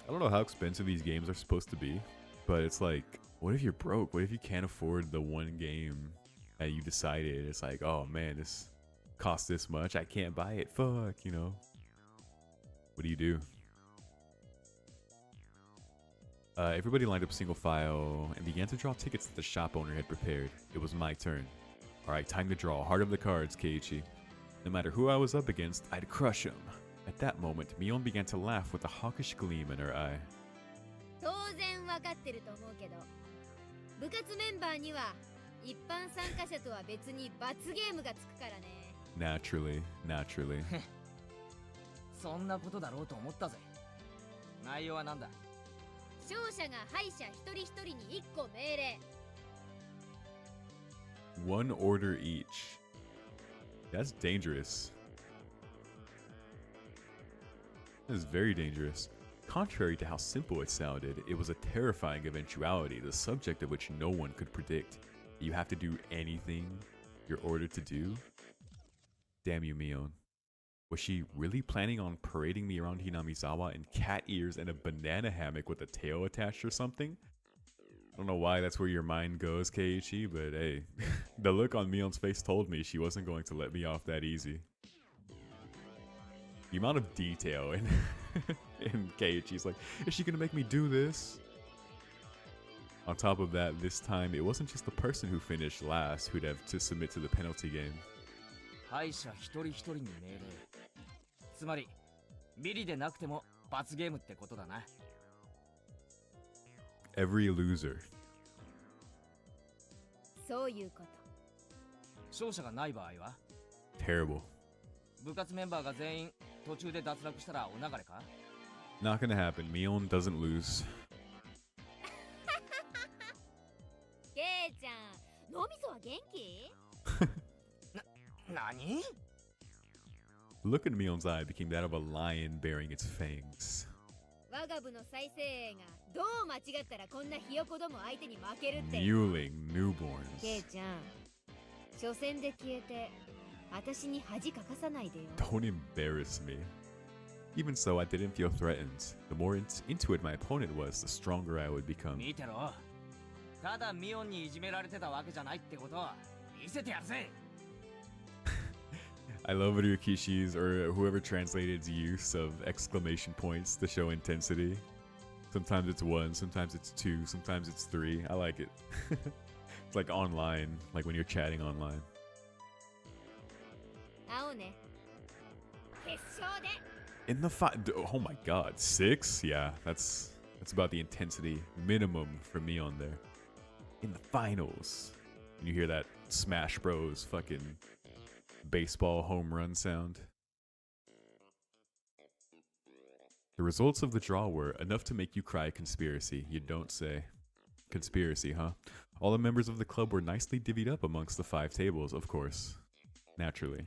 I don't know how expensive these games are supposed to be, but it's like, what if you're broke? What if you can't afford the one game that you decided? It's like, oh man, this costs this much. I can't buy it. Fuck, you know. What do you do? Everybody lined up single file and began to draw tickets that the shop owner had prepared. It was my turn. Alright, time to draw. Heart of the cards, Keiichi. No matter who I was up against, I'd crush him. At that moment, Mion began to laugh with a hawkish gleam in her eye. 当然わかってると思うけど、部活メンバーには一般参加者とは別に罰ゲームがつくからね。Naturally. そんなことだろうと思ったぜ。内容はなんだ？勝者が敗者一人一人に1個命令。One order each. That's dangerous. That is very dangerous. Contrary to how simple it sounded, it was a terrifying eventuality, the subject of which no one could predict. You have to do anything you're ordered to do? Damn you, Mion. Was she really planning on parading me around Hinamizawa in cat ears and a banana hammock with a tail attached or something? I don't know why that's where your mind goes, Keiichi, but hey, the look on Mion's face told me she wasn't going to let me off that easy. The amount of detail in Keiichi's like, is she gonna make me do this? On top of that, this time it wasn't just the person who finished last who'd have to submit to the penalty game. 敗者一人一人に命令。つまりビリでなくても罰ゲームってことだな。Every loser. そういうこと。勝者がない場合は？ Terrible. 部活メンバーが全員途中で脱落したらお流れか？ Not gonna happen. Mion doesn't lose. ケイちゃん、脳みそは元気？何？ Look at Mion's eye became that of a lion bearing its fangs. 我が部の再生映がどう間違ったらこんなひよこども相手に負けるって。Mewling newborns. ケイちゃん、初戦で消えて私に恥かかさないでよ。Don't embarrass me. Even so, I didn't feel threatened. The more into it my opponent was, the stronger I would become. 見てろ。ただミオンにいじめられてたわけじゃないってことを見せてやるぜ。I love Ryukishi's or whoever translated's use of exclamation points to show intensity. Sometimes it's 1, sometimes it's 2, sometimes it's 3. I like it. It's like online, like when you're chatting online. 会おうね。決勝で。 In the oh my god, 6? Yeah, that's about the intensity minimum for me on there. In the finals. You hear that Smash Bros fucking baseball home run sound. The results of the draw were enough to make you cry. Conspiracy, you don't say. Conspiracy, huh? All the members of the club were nicely divvied up amongst the 5 tables, of course. Naturally.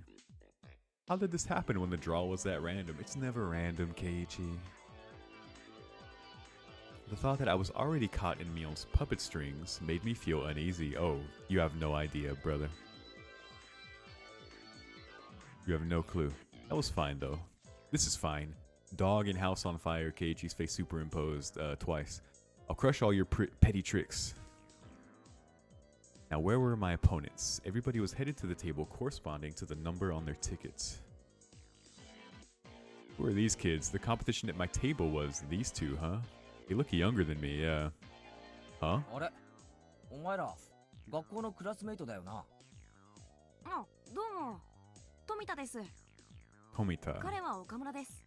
How did this happen when the draw was that random? It's never random, Keiichi. The thought that I was already caught in Mion's puppet strings made me feel uneasy. Oh, you have no idea, brother. You have no clue. That was fine, though. This is fine. Dog and house on fire, Keiichi's face superimposed twice. I'll crush all your petty tricks. Now, where were my opponents? Everybody was headed to the table corresponding to the number on their tickets. Who are these kids? The competition at my table was these 2, huh? They look younger than me, yeah. Huh? あれ、お前ら学校のクラスメイトだよな。あ、どうも。富田です。 Tomita. 彼は岡村です。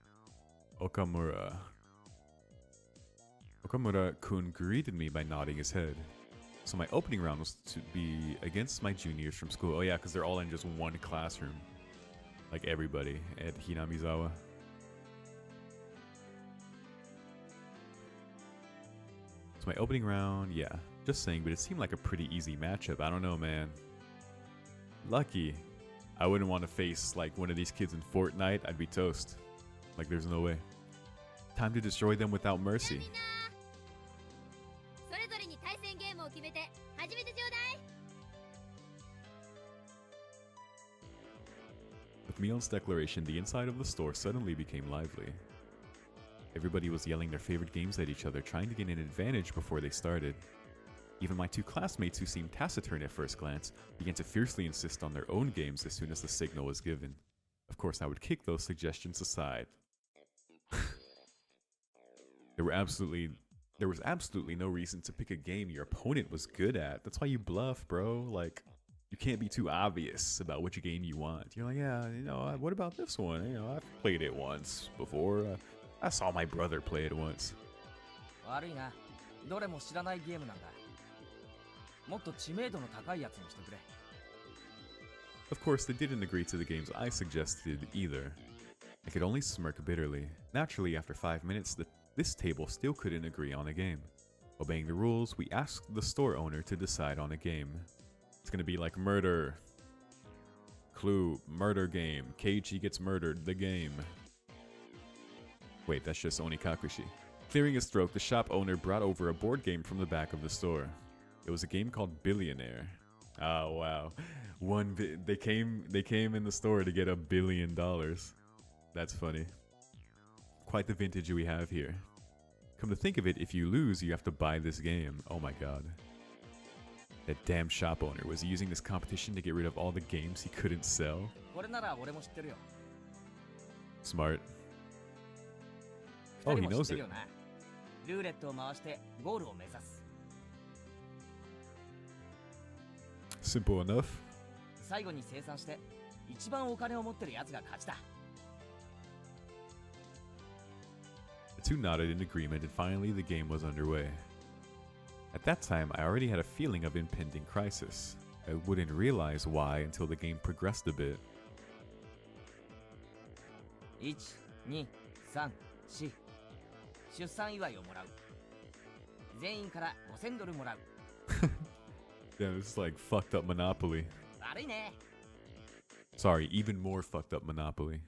Okamura. Okamura-kun greeted me by nodding his head. So my opening round was to be against my juniors from school. Oh yeah, because they're all in just one classroom. Like everybody at Hinamizawa. So my opening round, yeah. Just saying, but it seemed like a pretty easy matchup. I don't know, man. Lucky. I wouldn't want to face like one of these kids in Fortnite. I'd be toast. Like there's no way. Time to destroy them without mercy. それぞれに対戦ゲームを決めて始めてちょうだい。 With Mion's declaration, the inside of the store suddenly became lively. Everybody was yelling their favorite games at each other, trying to gain an advantage before they started. Even my 2 classmates, who seemed taciturn at first glance, began to fiercely insist on their own games as soon as the signal was given. Of course, I would kick those suggestions aside. There was absolutely no reason to pick a game your opponent was good at. That's why you bluff, bro. Like, you can't be too obvious about which game you want. You're like, yeah, you know, what about this one? You know, I've played it once before. I saw my brother play it once. 悪いな。どれも知らないゲームなんだ。もっと知名度の高いやつにしてくれ。Of course, they didn't agree to the games I suggested either. I could only smirk bitterly. Naturally, after 5 minutes, this table still couldn't agree on a game. Obeying the rules, we asked the store owner to decide on a game. It's gonna be like murder. Clue, murder game. Keiichi gets murdered, the game. Wait, that's just Onikakushi. Clearing his throat, the shop owner brought over a board game from the back of the store. It was a game called Billionaire. Oh wow, they came in the store to get $1 billion. That's funny. Quite the vintage we have here. Come to think of it, if you lose, you have to buy this game. Oh my god. That damn shop owner was using this competition to get rid of all the games he couldn't sell. これなら俺も知ってるよ。 Smart. 二 Oh, 人 he も知 knows ってる it. よな。ルーレットを回してゴールを目指す。 Simple enough. 最後に生産して一番お金を持ってるやつが勝ちだ。 The two nodded in agreement, and finally the game was underway. At that time, I already had a feeling of impending crisis. I wouldn't realize why until the game progressed a bit. 1、2、3、4。出産祝いをもらう。全員から5000ドルもらう。 Damn, this is like fucked up Monopoly. 悪いね。 Sorry, even more fucked up Monopoly.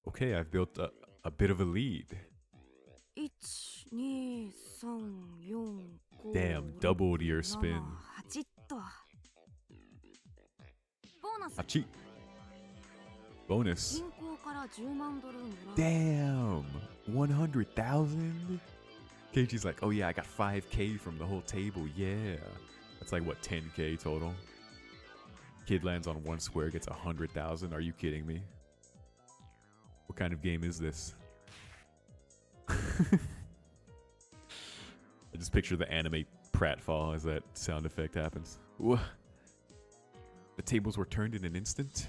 Okay, I've built a bit of a lead. 1、2、3、4、5、 Damn, doubled your spin. 8っと。ボーナス。Achi. Bonus. 銀行から10万ドルもらう。 Damn, 100,000. Keiichi's like, oh yeah, I got 5K from the whole table. Yeah, that's like what, 10K total. Kid lands on one square, gets 100,000. Are you kidding me? What kind of game is this? I just picture the anime pratfall as that sound effect happens. Whoa. The tables were turned in an instant.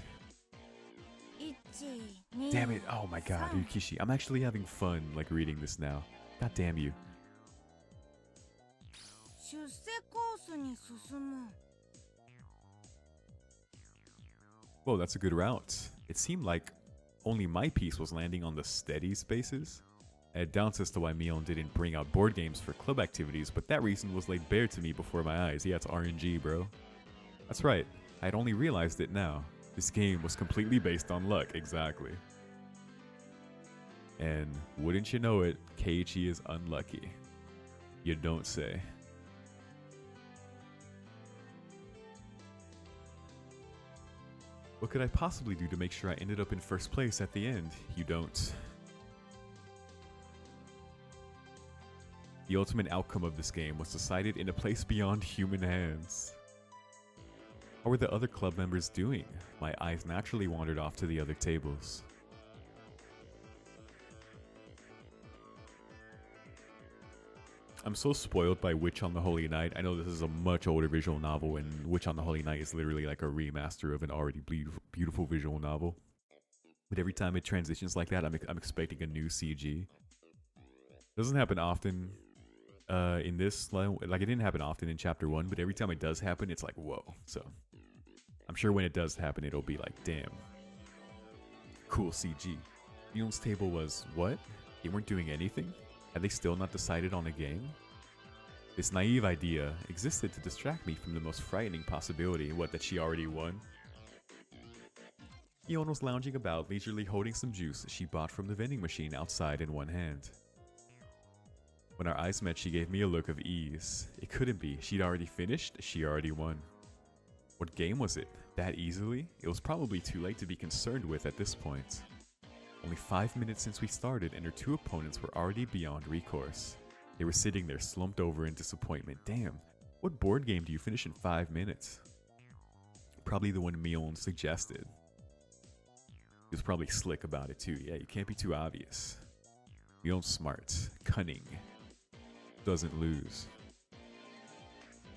Damn it. Oh my god, Yukishi. I'm actually having fun like reading this now. God damn you. 出世コースに進む。 Whoa, that's a good route. It seemed like only my piece was landing on the steady spaces. I had doubts as to why Mion didn't bring out board games for club activities, but that reason was laid bare to me before my eyes. Yeah, it's RNG, bro. That's right. I'd only realized it now. This game was completely based on luck, exactly. And wouldn't you know it, Keiichi is unlucky. You don't say. What could I possibly do to make sure I ended up in first place at the end? You don't. The ultimate outcome of this game was decided in a place beyond human hands. How were the other club members doing? My eyes naturally wandered off to the other tables. I'm so spoiled by Witch on the Holy Night. I know this is a much older visual novel, and Witch on the Holy Night is literally like a remaster of an already beautiful visual novel. But every time it transitions like that, I'm expecting a new CG. Doesn't happen often in this, like it didn't happen often in chapter 1, but every time it does happen, it's like, whoa. So I'm sure when it does happen, it'll be like, damn, cool CG. Mion's table was, what? They weren't doing anything? Had they still not decided on a game? This naive idea existed to distract me from the most frightening possibility, what, that she already won? Mion was lounging about, leisurely holding some juice she bought from the vending machine outside in one hand. When our eyes met, she gave me a look of ease. It couldn't be. She'd already finished. She already won. What game was it? That easily? It was probably too late to be concerned with at this point. Only 5 minutes since we started, and her two opponents were already beyond recourse. They were sitting there slumped over in disappointment. Damn, what board game do you finish in 5 minutes? Probably the one Mion suggested. He was probably slick about it too. Yeah, you can't be too obvious. Mion's smart, cunning, doesn't lose.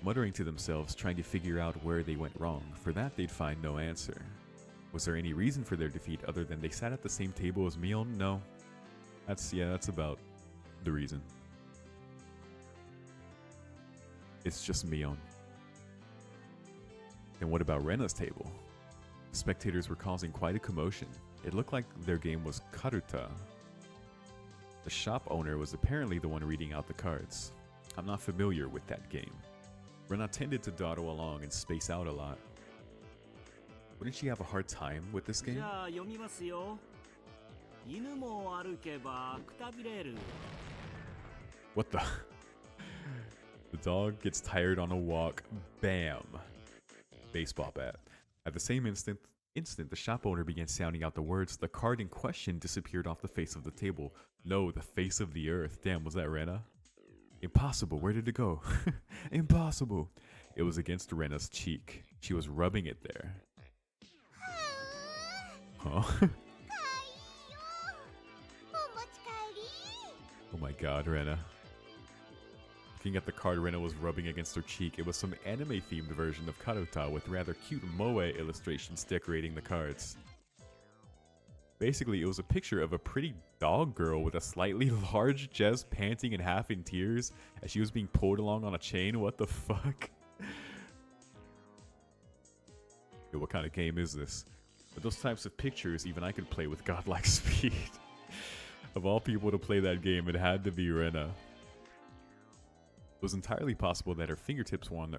Muttering to themselves, trying to figure out where they went wrong. For that, they'd find no answer. Was there any reason for their defeat other than they sat at the same table as Mion? No. That's about the reason. It's just Mion. And what about Rena's table? Spectators were causing quite a commotion. It looked like their game was Karuta. The shop owner was apparently the one reading out the cards. I'm not familiar with that game. Rena tended to dawdle along and space out a lot. Wouldn't she have a hard time with this game? What the? The dog gets tired on a walk. Bam. Baseball bat. At the same instant, the shop owner began sounding out the words. The card in question disappeared off the face of the table. No, the face of the earth. Damn, was that Rena? Impossible. Where did it go? Impossible. It was against Rena's cheek. She was rubbing it there. Huh? Oh my god, Rena. Looking at the card Rena was rubbing against her cheek, it was some anime-themed version of Karuta with rather cute moe illustrations decorating the cards. Basically, it was a picture of a pretty dog girl with a slightly large chest panting and half in tears as she was being pulled along on a chain. What the fuck? Yo, what kind of game is this? With those types of pictures, even I could play with godlike speed. Of all people to play that game, it had to be Rena. It was entirely possible that her fingertips were on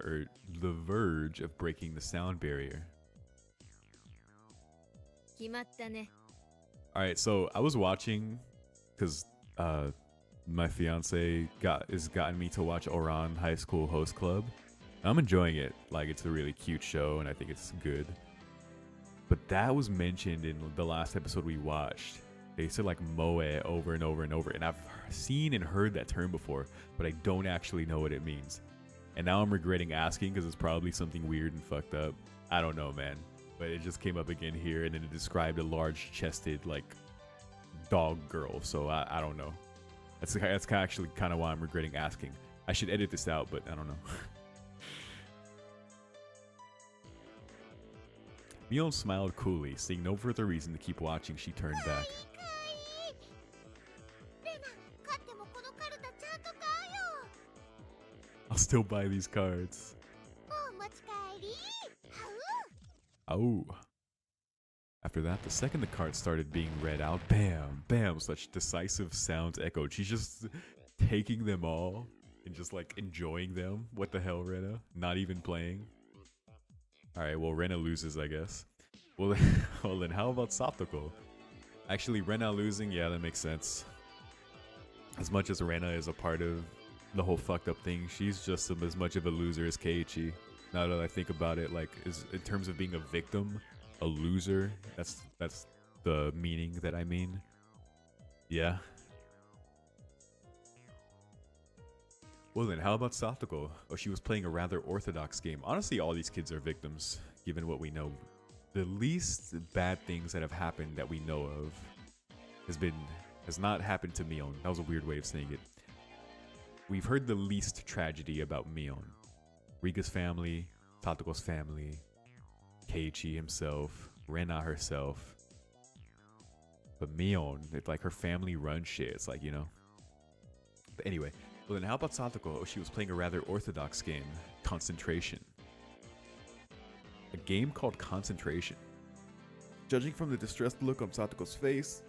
the verge of breaking the sound barrier. Alright, so I was watching, because my fiance has gotten me to watch Oran High School Host Club. I'm enjoying it. Like, it's a really cute show, and I think it's good. But that was mentioned in the last episode we watched. They said like moe over and over and over. And I've seen and heard that term before, but I don't actually know what it means. And now I'm regretting asking because it's probably something weird and fucked up. I don't know, man. But it just came up again here, and then it described a large-chested, like, dog girl. So I don't know. That's actually kind of why I'm regretting asking. I should edit this out, but I don't know. Mion smiled coolly, seeing no further reason to keep watching. She turned back. I'll still buy these cards. Oh. After that, the second the cards started being read out, bam, bam, such decisive sounds echoed. She's just taking them all and just like enjoying them. What the hell, Rena? Not even playing. Alright, well, Rena loses, I guess. Well, then how about Satoko? Actually, Rena losing, yeah, that makes sense. As much as Rena is a part of the whole fucked up thing, she's just as much of a loser as Keiichi. Now that I think about it, like, in terms of being a victim, a loser, that's the meaning that I mean. Yeah. Well then, how about Satoko? Oh, she was playing a rather orthodox game. Honestly, all these kids are victims, given what we know. The least bad things that have happened that we know of has not happened to Mion. That was a weird way of saying it. We've heard the least tragedy about Mion. Rika's family, Satoko's family, Keiichi himself, Rena herself. But Mion, it's like her family run shit. It's like, you know. But anyway, well then how about Satoko? Oh, she was playing a rather orthodox game, Concentration. A game called Concentration. Judging from the distressed look on Satoko's face,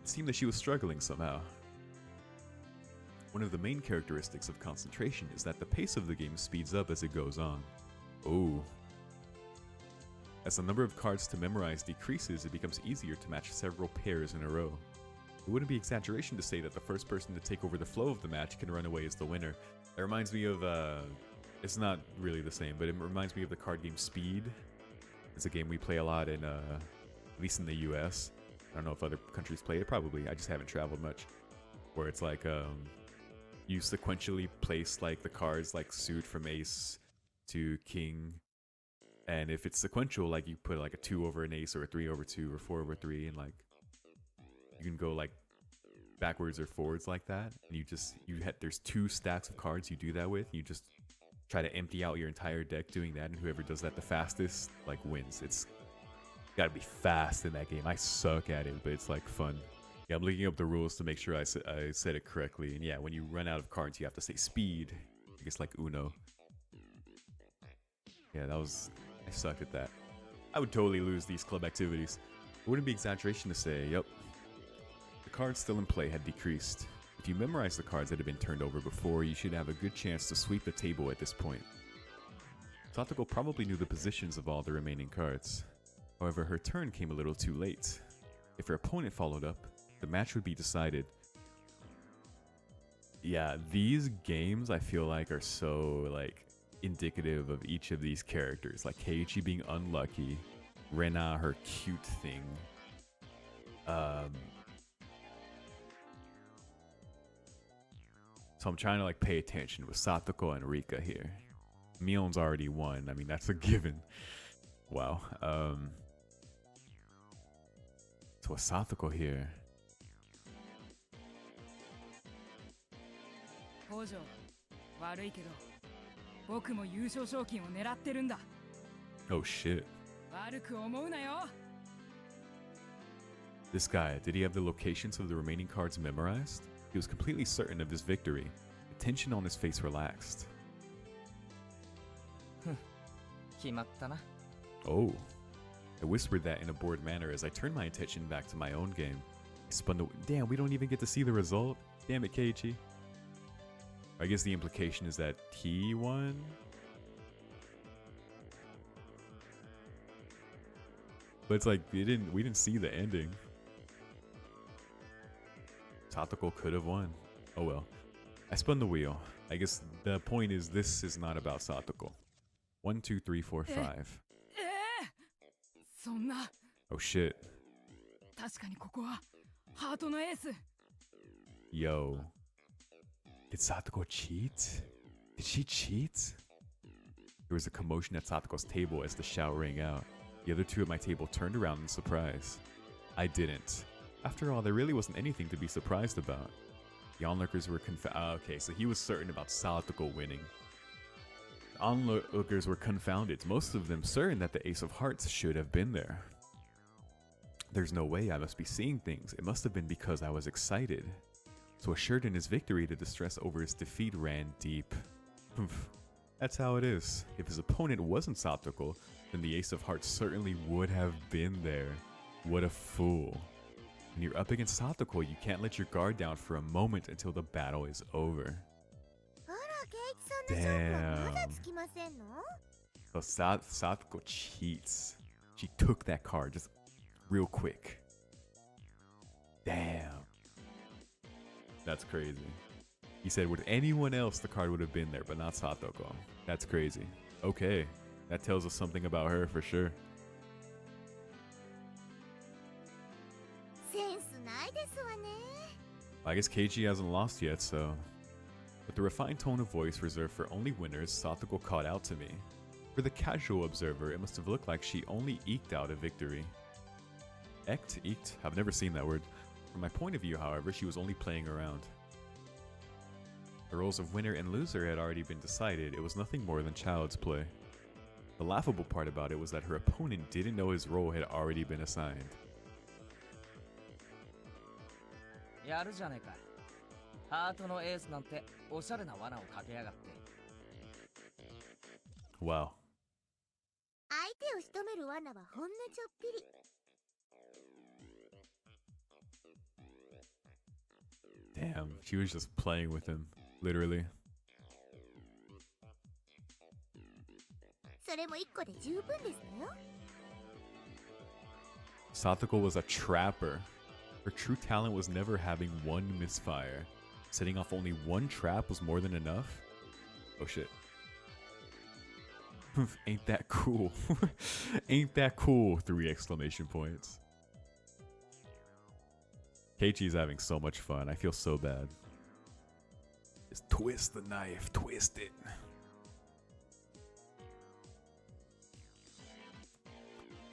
it seemed that she was struggling somehow. One of the main characteristics of Concentration is that the pace of the game speeds up as it goes on. Oh. As the number of cards to memorize decreases, it becomes easier to match several pairs in a row. It wouldn't be exaggeration to say that the first person to take over the flow of the match can run away as the winner. It reminds me of, it's not really the same, but it reminds me of the card game Speed. It's a game we play a lot in, at least in the US. I don't know if other countries play it, probably. I just haven't traveled much. Where it's like, you sequentially place like the cards like suit from ace to king. And if it's sequential, like you put like a 2 over an ace or a 3 over 2 or 4 over 3, and like you can go like backwards or forwards like that. And there's 2 stacks of cards you do that with. You just try to empty out your entire deck doing that, and whoever does that the fastest like wins. It's gotta be fast in that game. I suck at it, but it's like fun. Yeah, I'm looking up the rules to make sure I said it correctly. And yeah, when you run out of cards, you have to say speed. I guess like Uno. Yeah, I sucked at that. I would totally lose these club activities. It wouldn't be exaggeration to say, yep. The cards still in play had decreased. If you memorize the cards that have been turned over before, you should have a good chance to sweep the table at this point. Satoko probably knew the positions of all the remaining cards. However, her turn came a little too late. If her opponent followed up, the match would be decided. Yeah, these games I feel like are so like indicative of each of these characters. Like Keiichi being unlucky, Rena her cute thing. So I'm trying to like pay attention with Satoko and Rika here. Mion's already won. I mean, that's a given. Wow. So with Satoko here. 北条悪いけど僕も優勝賞金を狙ってるんだ Oh shit. 悪く思うなよ This guy, did he have the locations of the remaining cards memorized? He was completely certain of his victory. The tension on his face relaxed. 決まったな Oh. I whispered that in a bored manner as I turned my attention back to my own game. I spun the... Damn, we don't even get to see the result? Damn it, Keiichi. I guess the implication is that he won? But it's like, we didn't see the ending. Satoko could have won. Oh well. I spun the wheel. I guess the point is this is not about Satoko. 1, 2, 3, 4, 5. そんな Oh shit. 確かにここはハートのエース Yo. Did Satoko cheat? Did she cheat? There was a commotion at Satoko's table as the shout rang out. The other two at my table turned around in surprise. I didn't. After all, there really wasn't anything to be surprised about. The onlookers were okay, so he was certain about Satoko winning. The onlookers were confounded, most of them certain that the Ace of Hearts should have been there. There's no way, I must be seeing things. It must have been because I was excited. So assured in his victory, the distress over his defeat ran deep. That's how it is. If his opponent wasn't Satoko, then the Ace of Hearts certainly would have been there. What a fool. When you're up against Satoko, you can't let your guard down for a moment until the battle is over. あら、ケイチさんの勝負はまだつきませんの？ So Satoko cheats. She took that card just real quick. Damn. That's crazy. He said with anyone else the card would have been there, but not Satoko. That's crazy. Okay. That tells us something about her for sure. センスないですわね。 I guess Keiichi hasn't lost yet, so... With the refined tone of voice reserved for only winners, Satoko called out to me. For the casual observer, it must have looked like she only eked out a victory. Eked? Eked? I've never seen that word. From my point of view, however, she was only playing around. The roles of winner and loser had already been decided. It was nothing more than child's play. The laughable part about it was that her opponent didn't know his role had already been assigned. やるじゃねえか。ハートのエースなんておしゃれな罠をかけやがって。 Wow. 相手を仕留める罠はほんのちょっぴり。 Damn, she was just playing with him, literally. それも一個で十分ですのよ。 Satoko was a trapper. Her true talent was never having one misfire. Setting off only one trap was more than enough. Oh shit. Ain't that cool. Ain't that cool, 3 exclamation points. Keiichi's having so much fun. I feel so bad. Just twist the knife. Twist it.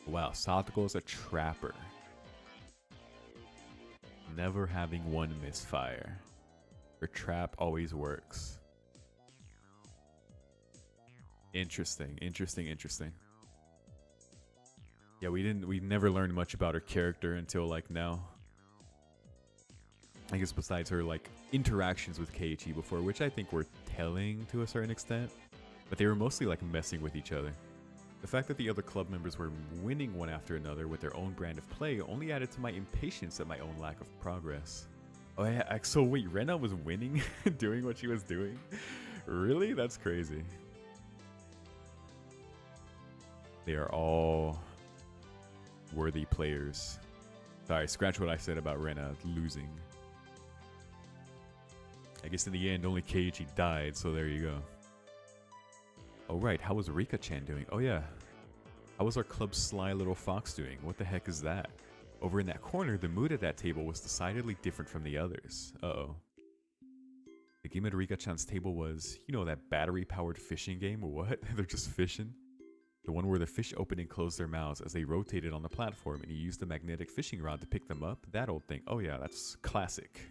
Wow, Satoko's a trapper. Never having one misfire. Her trap always works. Interesting, interesting, interesting. Yeah, we never learned much about her character until like now. I guess besides her like interactions with Keiichi before, which I think were telling to a certain extent, but they were mostly like messing with each other. The fact that the other club members were winning one after another with their own brand of play only added to my impatience at my own lack of progress. Oh yeah, so wait, Rena was winning doing what she was doing? Really? That's crazy. They are all worthy players. Sorry, scratch what I said about Rena losing. I guess in the end, only Keiichi died, so there you go. Oh right, how was Rika-chan doing? Oh yeah. How was our club's sly little fox doing? What the heck is that? Over in that corner, the mood at that table was decidedly different from the others. Uh-oh. The game at Rika-chan's table was, you know, that battery-powered fishing game or what? They're just fishing? The one where the fish opened and closed their mouths as they rotated on the platform and you used a magnetic fishing rod to pick them up? That old thing. Oh yeah, that's classic.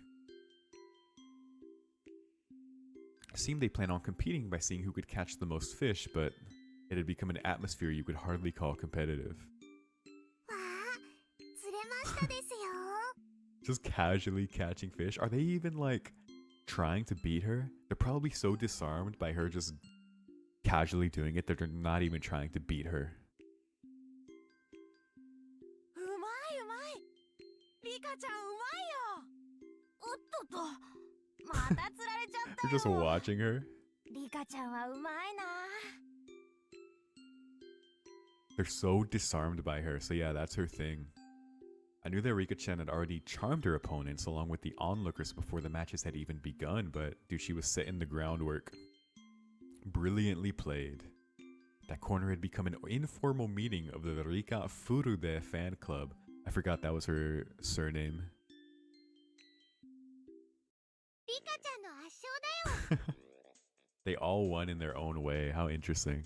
It seemed they planned on competing by seeing who could catch the most fish, but it had become an atmosphere you could hardly call competitive. わあ、釣れましたですよ。 Just casually catching fish? Are they even like trying to beat her? They're probably so disarmed by her just casually doing it that they're not even trying to beat her. うまいうまいリカちゃんうまいよおっとっとまた釣られちゃった They're just watching her. リカちゃんはうまいな They're so disarmed by her, so yeah, that's her thing. I knew that Rika-chan had already charmed her opponents along with the onlookers before the matches had even begun, but dude, she was setting the groundwork. Brilliantly played. That corner had become an informal meeting of the Rika Furude fan club. I forgot that was her surname. リカちゃんの圧勝だよ。 They all won in their own way. How interesting.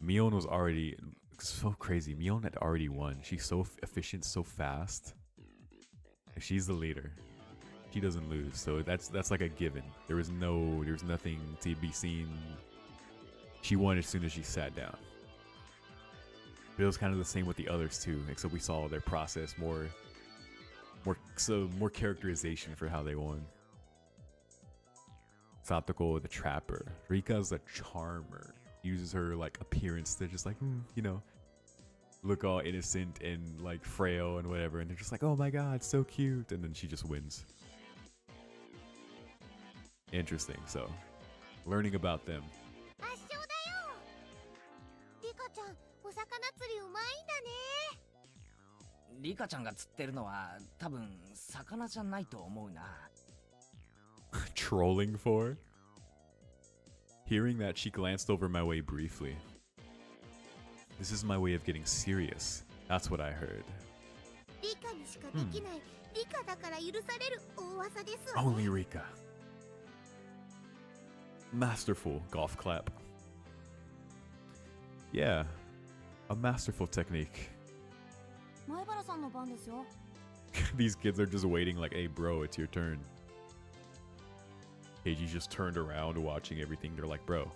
Mion was already so crazy. Mion had already won. She's so efficient, so fast. She's the leader. She doesn't lose, so that's like a given. There's nothing to be seen. She won as soon as she sat down. But it was kind of the same with the others too, except we saw their process more characterization for how they won. Satoko, the trapper. Rika's the charmer. Uses her like appearance to just like, you know, look all innocent and like frail and whatever, and they're just like, oh my god, so cute, and then she just wins. Interesting. So, learning about them. 圧勝だよ。リカちゃん、お魚釣りうまいんだね。リカちゃんが釣ってるのは多分魚じゃないと思うな。Trolling for? Hearing that, she glanced over my way briefly. This is my way of getting serious. That's what I heard. リカにしかできない、リカだから許される大技ですわ。 Only Rika. Masterful golf clap. Yeah, a masterful technique. 前原さんの番ですよ。 These kids are just waiting like, hey bro, it's your turn. Keiji just turned around watching everything. They're like, bro,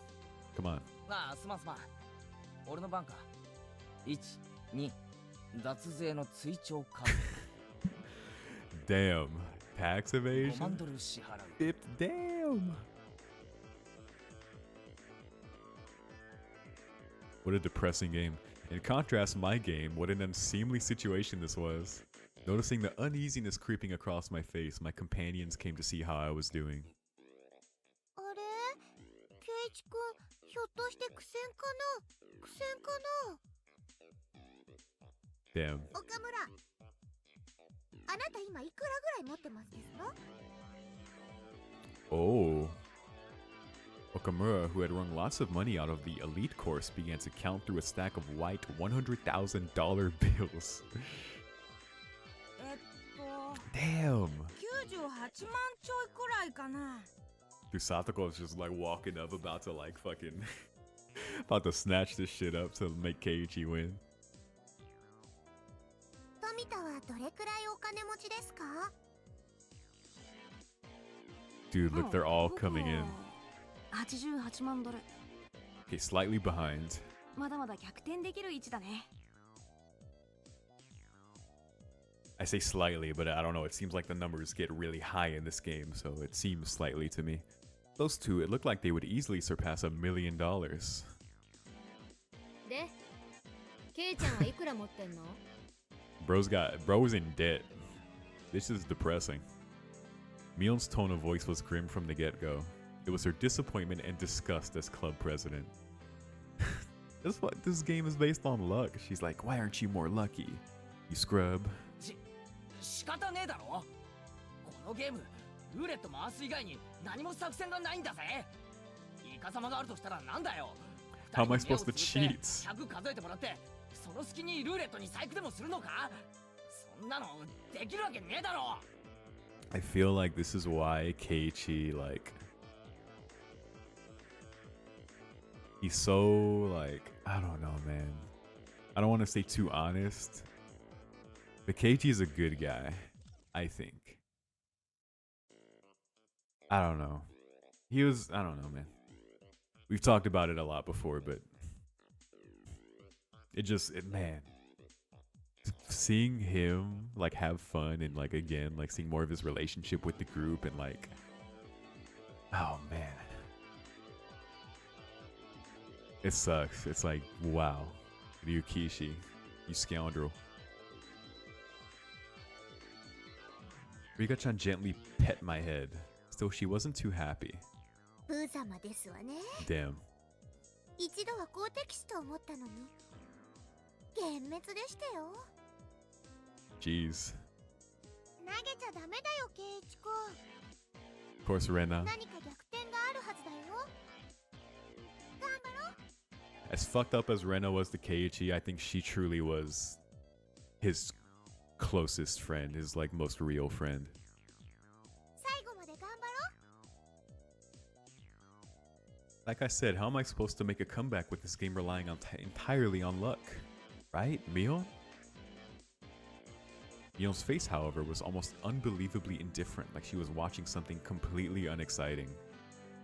come on. ああ、すまんすまん。俺の番か。1、2、脱税の追徴課。 Damn. Tax 5 evasion? 万ドル支払う。 It, damn. What a depressing game. In contrast, my game, what an unseemly situation this was. Noticing the uneasiness creeping across my face, my companions came to see how I was doing. あれ、ケイチくん、ひょっとして苦戦かな？苦戦かな？ Damn. 岡村、あなた今いくらぐらい持ってますですか？ Oh. Okamura, who had wrung lots of money out of the elite course, began to count through a stack of white $100,000 bills. 98 Damn. 万ちょいくらいかな。 Dude, Satoko was just like walking up, about to like fucking, about to snatch this shit up to make Keiichi win. 富田はどれくらいお金持ちですか？ Dude, look, they're all coming in. 88万ドル。 Okay, slightly behind. まだまだ逆転できる位置だね。 I say slightly, but I don't know. It seems like the numbers get really high in this game, so it seems slightly to me. Those two, it looked like they would easily surpass $1 million. で、ケイちゃんはいくら持ってんの？ Bro's in debt. This is depressing. Mion's tone of voice was grim from the get-go. It was her disappointment and disgust as club president. This game is based on luck. She's like, why aren't you more lucky? You scrub. 仕方ねえだろ。このゲーム、ルーレット回す以外に何も作戦がないんだぜ。イカ様があるとしたらなんだよ。 How am I supposed to cheat? 100数えてもらって、その隙にルーレットに細工でもするのか？そんなのできるわけねえだろ。 I feel like this is why Keiichi, like, he's so, like, I don't know, man. I don't want to say too honest, but Keiichi is a good guy, I think. I don't know. I don't know, man. We've talked about it a lot before, but man. Seeing him like have fun and like again like seeing more of his relationship with the group and like, oh man, it sucks. It's like, wow, Ryukishi, you scoundrel. Rika-chan gently pet my head. Still, she wasn't too happy. ブー様ですわね。 Damn. 一度は好敵手と思ったのに幻滅でしたよ。 Jeez. 投げちゃダメだよ、ケイチ君。 Of course, Rena. 何か逆転があるはずだよ。頑張ろ As fucked up as Rena was to Keiichi, I think she truly was his closest friend, his like most real friend. 最後まで頑張ろ Like I said, how am I supposed to make a comeback with this game relying on entirely on luck? Right, Mion? Mion's face, however, was almost unbelievably indifferent, like she was watching something completely unexciting.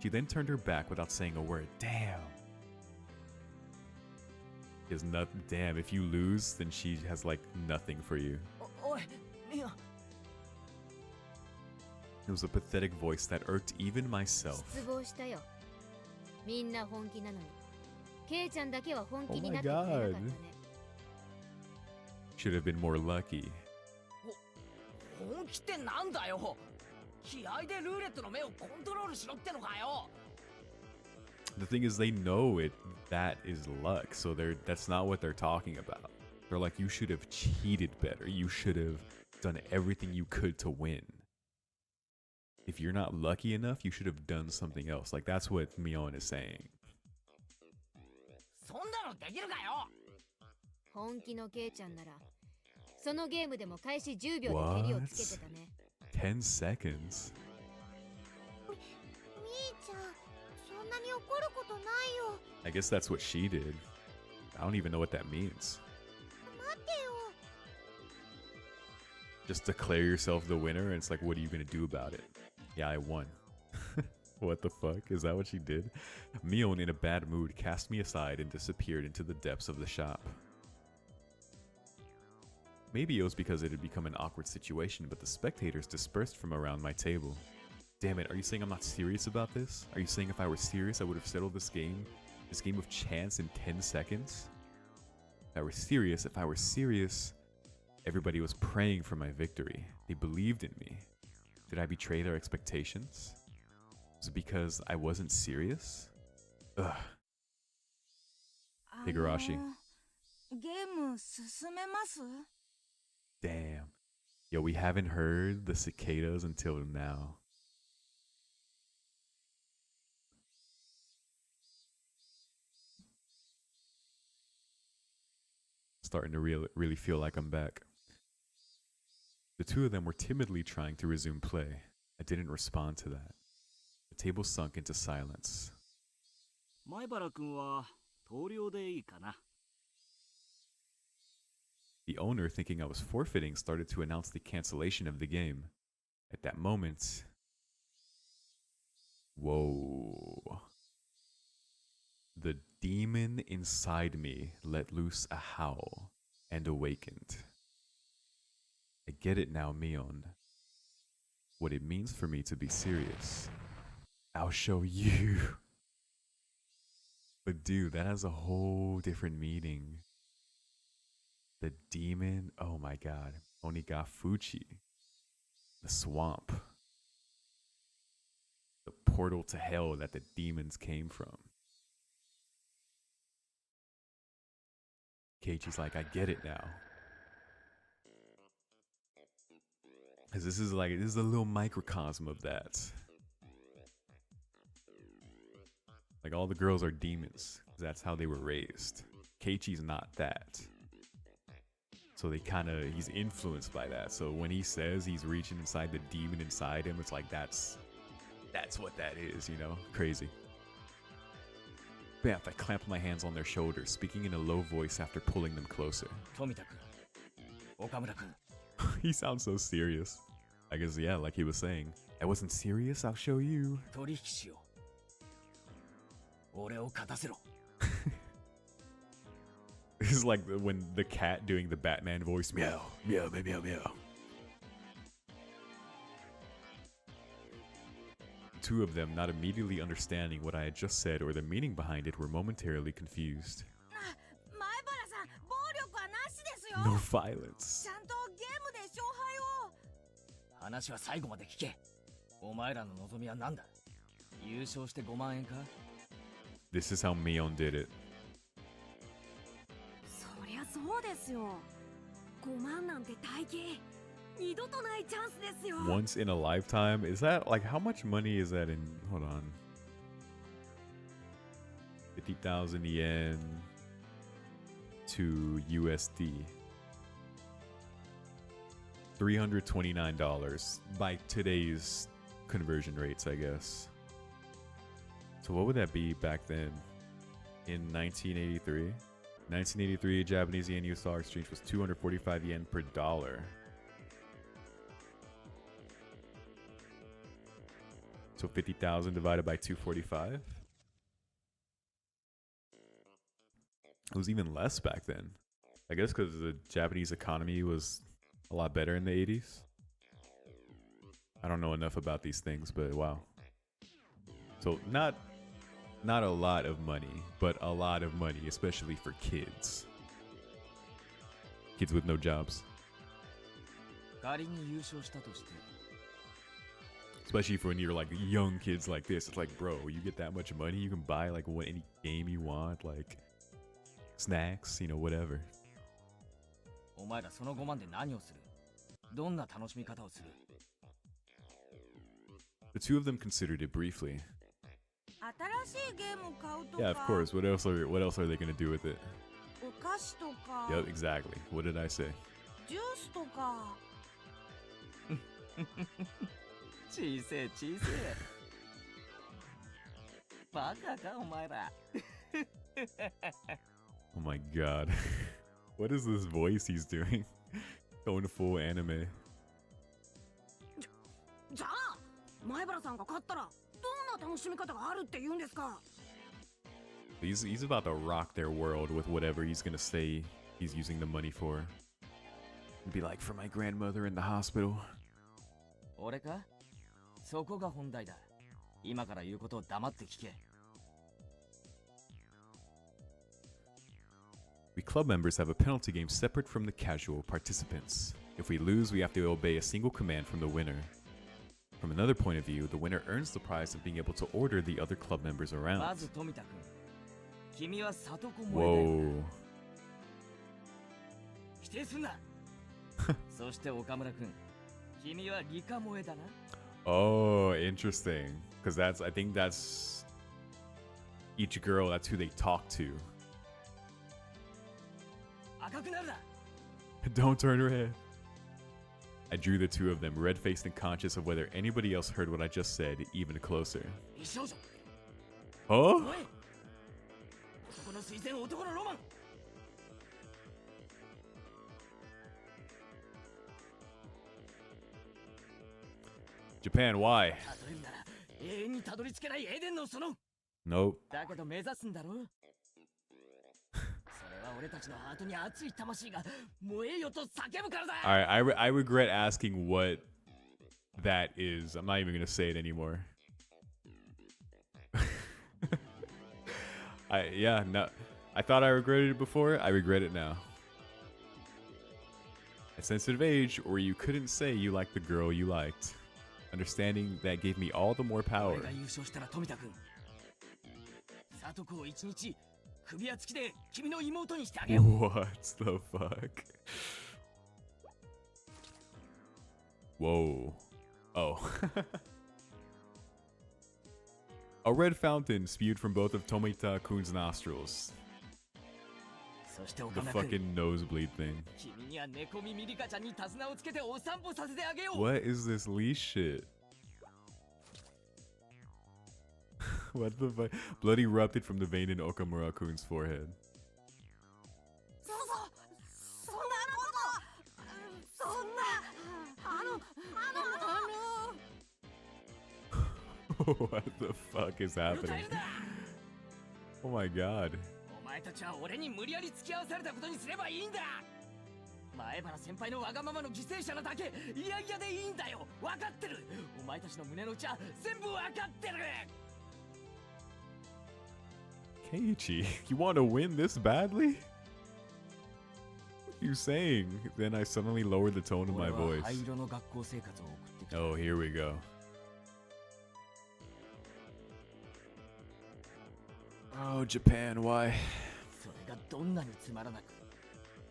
She then turned her back without saying a word. Damn. Is not damn. If you lose, then she has like nothing for you. おいミオ It was a pathetic voice that irked even myself. 失望したよ。みんな本気なのに。ケイちゃんだけは本気に Oh な my ってくれなかったね。 Should have been more lucky. 本気ってなんだよ気合でルーレットの目をコントロールしろってのかよ The thing is, they know that is luck, so that's not what they're talking about. They're like, you should have cheated better. You should have done everything you could to win. If you're not lucky enough, you should have done something else. Like, that's what Mion is saying. そんなのできるかよ本気のケイちゃんなら、そのゲームでも開始10秒で蹴りをつけてたね。 10 seconds? う。みーちゃん、そんなに怒ることないよ。 I guess that's what she did. I don't even know what that means. 待ってよ。 Just declare yourself the winner, and it's like, what are you gonna do about it? Yeah, I won. What the fuck? Is that what she did? Mion, in a bad mood, cast me aside and disappeared into the depths of the shop. Maybe it was because it had become an awkward situation, but the spectators dispersed from around my table. Damn it, are you saying I'm not serious about this? Are you saying if I were serious, I would have settled this game of chance in 10 seconds? If I were serious, everybody was praying for my victory. They believed in me. Did I betray their expectations? Was it because I wasn't serious? Ugh. Higurashi. ゲーム進めます Damn. Yo, we haven't heard the cicadas until now. Starting to really feel like I'm back. The two of them were timidly trying to resume play. I didn't respond to that. The table sunk into silence. 前原君は投了でいいかな The owner, thinking I was forfeiting, started to announce the cancellation of the game. At that moment... Whoa. The demon inside me let loose a howl and awakened. I get it now, Mion. What it means for me to be serious. I'll show you. But dude, that has a whole different meaning. The demon, oh my god. Onigafuchi. The swamp. The portal to hell that the demons came from. Keiichi's like, I get it now. Cause this is a little microcosm of that. Like all the girls are demons. That's how they were raised. Keiichi's not that. So he's influenced by that. So when he says he's reaching inside the demon inside him, it's like that's what that is, you know? Crazy. Bam, I clamped my hands on their shoulders, speaking in a low voice after pulling them closer. 富田君岡村君 He sounds so serious. I guess, yeah, like he was saying. I wasn't serious, I'll show you. 取引しよう俺を勝たせろ This is like when the cat doing the Batman voice. Meow, meow, meow, meow, meow. Two of them, not immediately understanding what I had just said or the meaning behind it, were momentarily confused. 前原さん暴力はなしですよ No violence. ちゃんとゲームで勝敗を話は最後まで聞けお前らの望みは何だ優勝して5万円か This is how Mion did it. そりゃそうですよ5万なんて大金二度とないチャンスですよ Once in a lifetime? Is that, like, how much money is that in... Hold on. 50,000 yen to USD. $329 by today's conversion rates, I guess. So what would that be back then in 1983? 1983 Japanese yen US dollar exchange was 245 yen per dollar. So 50,000 divided by 245? It was even less back then. I guess because the Japanese economy was a lot better in the 80s. I don't know enough about these things, but wow. So not a lot of money, but a lot of money, especially for kids. Kids with no jobs. 仮に優勝したとして Especially for when you're like young kids like this. It's like, bro, you get that much money, you can buy like any game you want, like snacks, you know, whatever. お前らその5万で何をする？どんな楽しみ方をする？ The two of them considered it briefly. 新しいゲーム買うとか Yeah, of course. What else are they gonna do with it? お菓子とか Yep, exactly. What did I say? ジュースとか小せえ小せえバカかお前ら Oh my god. What is this voice he's doing? Going full anime. じゃあ前原さんが勝ったらどんな楽しみ方があるって言うんですか He's about to rock their world with whatever he's gonna say he's using the money for. And be like, for my grandmother in the hospital. 俺かそこが本題だ今から言うことを黙って聞け We club members have a penalty game separate from the casual participants. If we lose, we have to obey a single command from the winner. From another point of view, the winner earns the prize of being able to order the other club members ま around. ず富田君君は里子萌えだよ Whoa. 否定すんなそして岡村君君は理科萌えだな Oh, interesting. Because I think that's each girl, that's who they talk to. 赤くなるな Don't turn her head. I drew the two of them, red-faced and conscious of whether anybody else heard what I just said, even closer. 美少女 Huh? 萌え男の推薦男のロマン Japan, why? 例えるなら永遠にたどり着けないエデンの園 Nope. だけど目指すんだろそれは俺たちのハートに熱い魂が燃えよと叫ぶからだ Alright, I regret asking what that is. I'm not even gonna say it anymore. No. I thought I regretted it before. I regret it now. A sensitive age, or you couldn't say you liked the girl you liked. Understanding that gave me all the more 俺 power. が優勝したら富田君里子を一日首輪付きで君の妹にしてあげよう What the fuck? Whoa. Oh. A red fountain spewed from both of Tomita-kun's nostrils. そして The 岡村君 fucking nosebleed thing. 君には猫耳リカちゃんに手綱をつけてお散歩させてあげよう What is this leash shit? What the fuck? Blood erupted from the vein in Okamura-kun's forehead. そんなことそんな What the fuck is happening? Oh my god. お前たちは俺に無理やり付き合わされたことにすればいいんだ前原先輩のわがままの犠牲者なだけいやいやでいいんだよ分かってるお前たちの胸の内は全部分かってる Keiichi, you want to win this badly? What are you saying? Then I suddenly lowered the tone of my 俺は voice. 灰色の学校生活を送ってきた Oh, here we go. Oh, Japan, why? それがどんなにつまらなく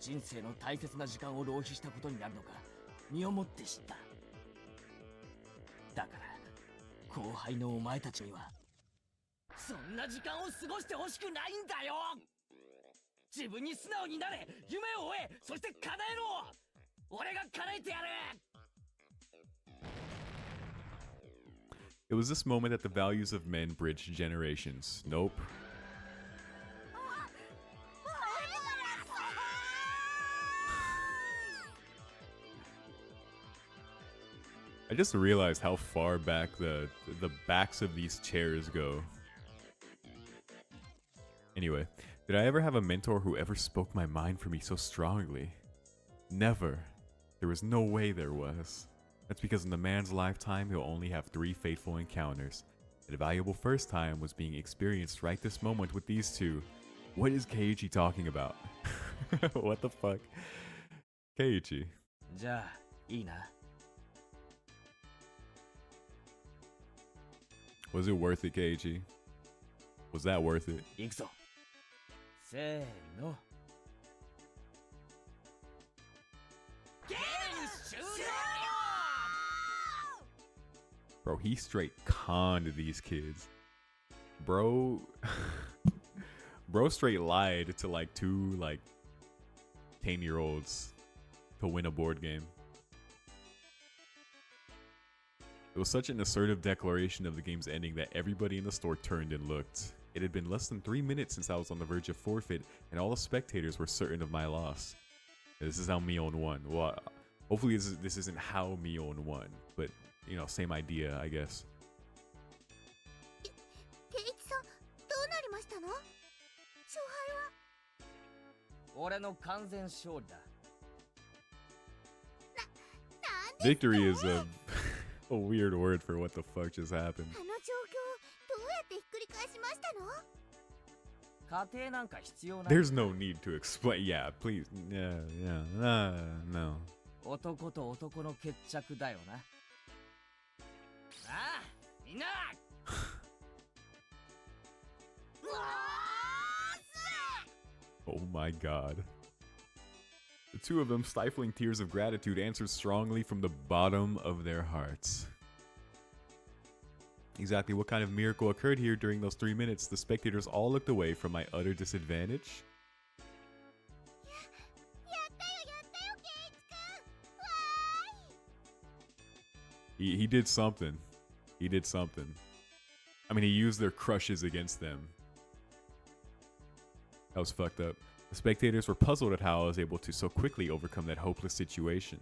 人生の大切な時間を浪費したことになるのか身をもって知っただから後輩のお前たちにはそんな時間を過ごしてほしくないんだよ。自分に素直になれ、夢を追え、そして叶えろ。俺が叶えてやる。 It was this moment that the values of men bridged generations. Nope. I just realized how far back the backs of these chairs go. Anyway, did I ever have a mentor who ever spoke my mind for me so strongly? Never. There was no way there was. That's because in the man's lifetime, he'll only have 3 fateful encounters. The valuable first time was being experienced right this moment with these two. What is Keiichi talking about? What the fuck? Keiichi. じゃあいいな。 Was it worth it, Keiichi? Was that worth it? 行くぞ。せーの。ゲーム終了。 Bro, he straight conned these kids. Bro, bro straight lied to like 2 like 10-year-olds to win a board game. It was such an assertive declaration of the game's ending that everybody in the store turned and looked. It had been less than 3 minutes since I was on the verge of forfeit, and all the spectators were certain of my loss. This is how Mion won. Well, hopefully this isn't how Mion won, but you know, same idea, I guess. ケイチさん、どうなりましたの？勝敗は？俺の完全勝利だ。なんで？ Victory is a weird word for what the fuck just happened. あの状況をどうやってひっくり返しましたの？家庭なんか必要ない。 There's no need to explain. Yeah, please. Yeah, no. 男と男の決着だよな。ああ、みんな。うわー Oh my god. The two of them, stifling tears of gratitude, answered strongly from the bottom of their hearts. Exactly what kind of miracle occurred here during those 3 minutes? The spectators all looked away from my utter disadvantage. やったよケイチくん。わーい。 He did something. He did something. I mean, he used their crushes against them. That was fucked up. The spectators were puzzled at how I was able to so quickly overcome that hopeless situation.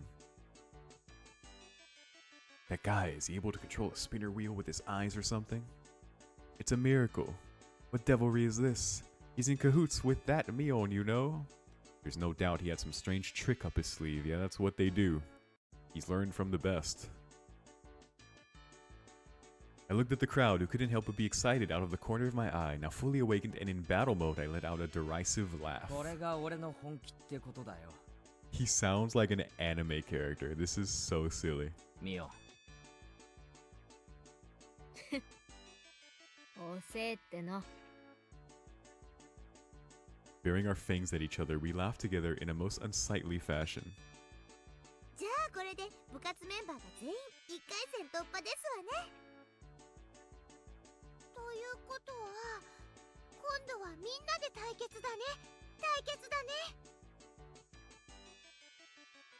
That guy, is he able to control a spinner wheel with his eyes or something? It's a miracle. What devilry is this? He's in cahoots with that Mion, you know? There's no doubt he had some strange trick up his sleeve. Yeah, that's what they do. He's learned from the best. I looked at the crowd, who couldn't help but be excited out of the corner of my eye. Now fully awakened and in battle mode, I let out a derisive laugh. これが俺の本気ってことだよ。 He sounds like an anime character. This is so silly. 見よ。遅えっての。 Baring our fangs at each other, we laughed together in a most unsightly fashion. じゃあこれで部活メンバーが全員1回戦突破ですわね。ということは今度はみんなで対決だね。対決だね。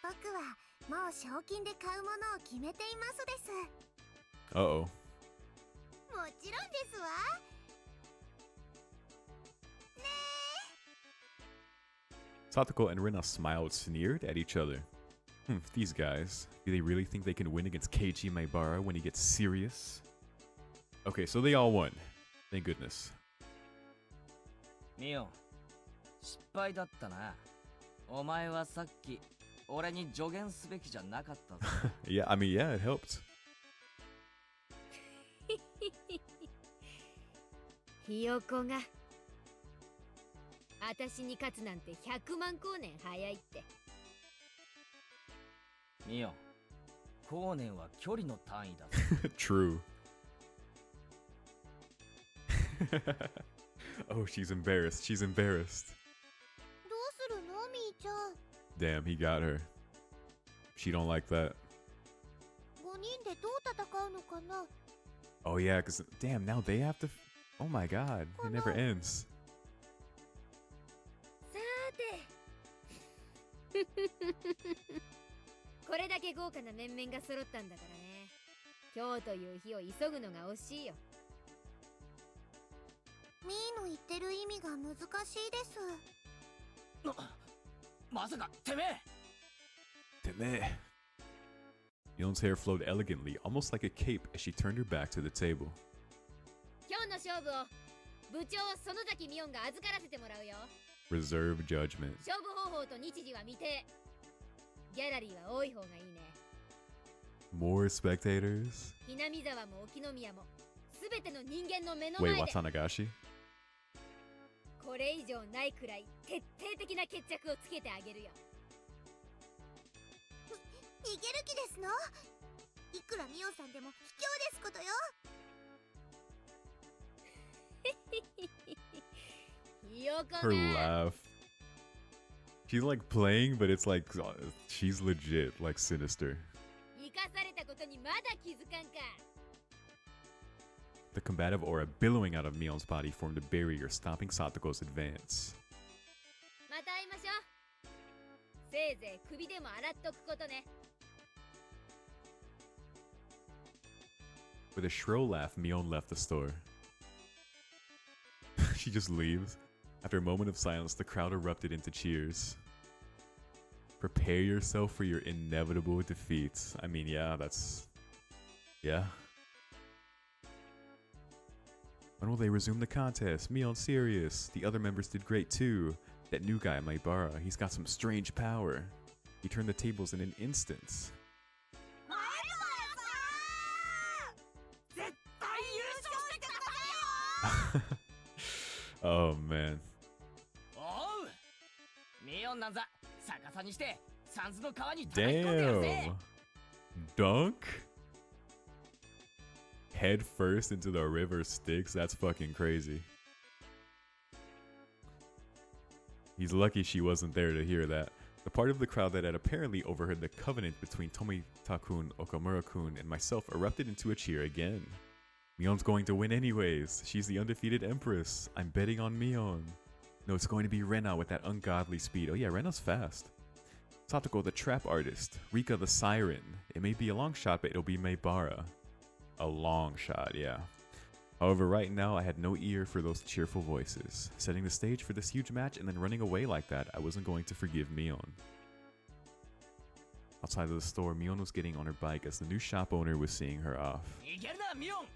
僕はもう賞金で買うものを決めていますです。 Uh-oh. もちろんですわ。ねえ。 Satoko and Rena smiled, sneered at each other. These guys. Do they really think they can win against Keiichi Maibara when he gets serious? Okay, so they all won. Thank goodness. 見よ。失敗だったな。お前はさっき俺に助言すべきじゃなかったぞ。Yeah, I mean, yeah, it helped. ひよこが私に勝つなんて100万光年早いって。見よ。光年は距離の単位だぞ。True. Oh, she's embarrassed. She's embarrassed. どうするのみーちゃん。 Damn, he got her. She don't like that. 5人でどう戦うのかな。 Oh, yeah, because, damn, now they have to... Oh my god, it never ends. さーてこれだけ豪華な面々が揃ったんだからね。今日という日を急ぐのが惜しいよ。ミーの言ってる意味が難しいです。まさかてめえ。てめえ。Mion's hair flowed elegantly, almost like a cape, as she turned her back to the table. 今日の勝負を部長園崎ミオンが預からせてもらうよ。Reserve judgment. 勝負方法と日時は未定。ギャラリーは多い方がいいね。More spectators? 南沢も沖宮も全ての人間の目の前 Wait, で Watanagashi? これ以上ないくらい徹底的な決着をつけてあげるよ。逃げる気ですの？いくらミオさんでも卑怯ですことよ。Her laugh. She's like playing, but it's like she's legit, like sinister. 生かされたことにまだ気づかんか。The combative aura billowing out of Mion's body formed a barrier, stopping Satoko's advance. また会いましょう。せいぜい首でも洗っとくことね。With a shrill laugh, Mion left the store. She just leaves. After a moment of silence, the crowd erupted into cheers. Prepare yourself for your inevitable defeats. I mean, yeah, that's... Yeah. When will they resume the contest? Mion's serious. The other members did great too. That new guy, Maibara, he's got some strange power. He turned the tables in an instant. Oh man. おう。ミオンなんざ逆さにしてサンズの川に叩き込んでやるぜ。 Dunk? Head first into the river Styx? That's fucking crazy. He's lucky she wasn't there to hear that. The part of the crowd that had apparently overheard the covenant between Tomita-kun, Okamura-kun, and myself erupted into a cheer again. Mion's going to win anyways. She's the undefeated empress. I'm betting on Mion. No, it's going to be Rena with that ungodly speed. Oh yeah, Rena's fast. Satoko the trap artist. Rika the siren. It may be a long shot, but it'll be Maibara. A long shot, yeah. However, right now, I had no ear for those cheerful voices. Setting the stage for this huge match and then running away like that, I wasn't going to forgive Mion. Outside of the store, Mion was getting on her bike as the new shop owner was seeing her off. 逃げるなミオン。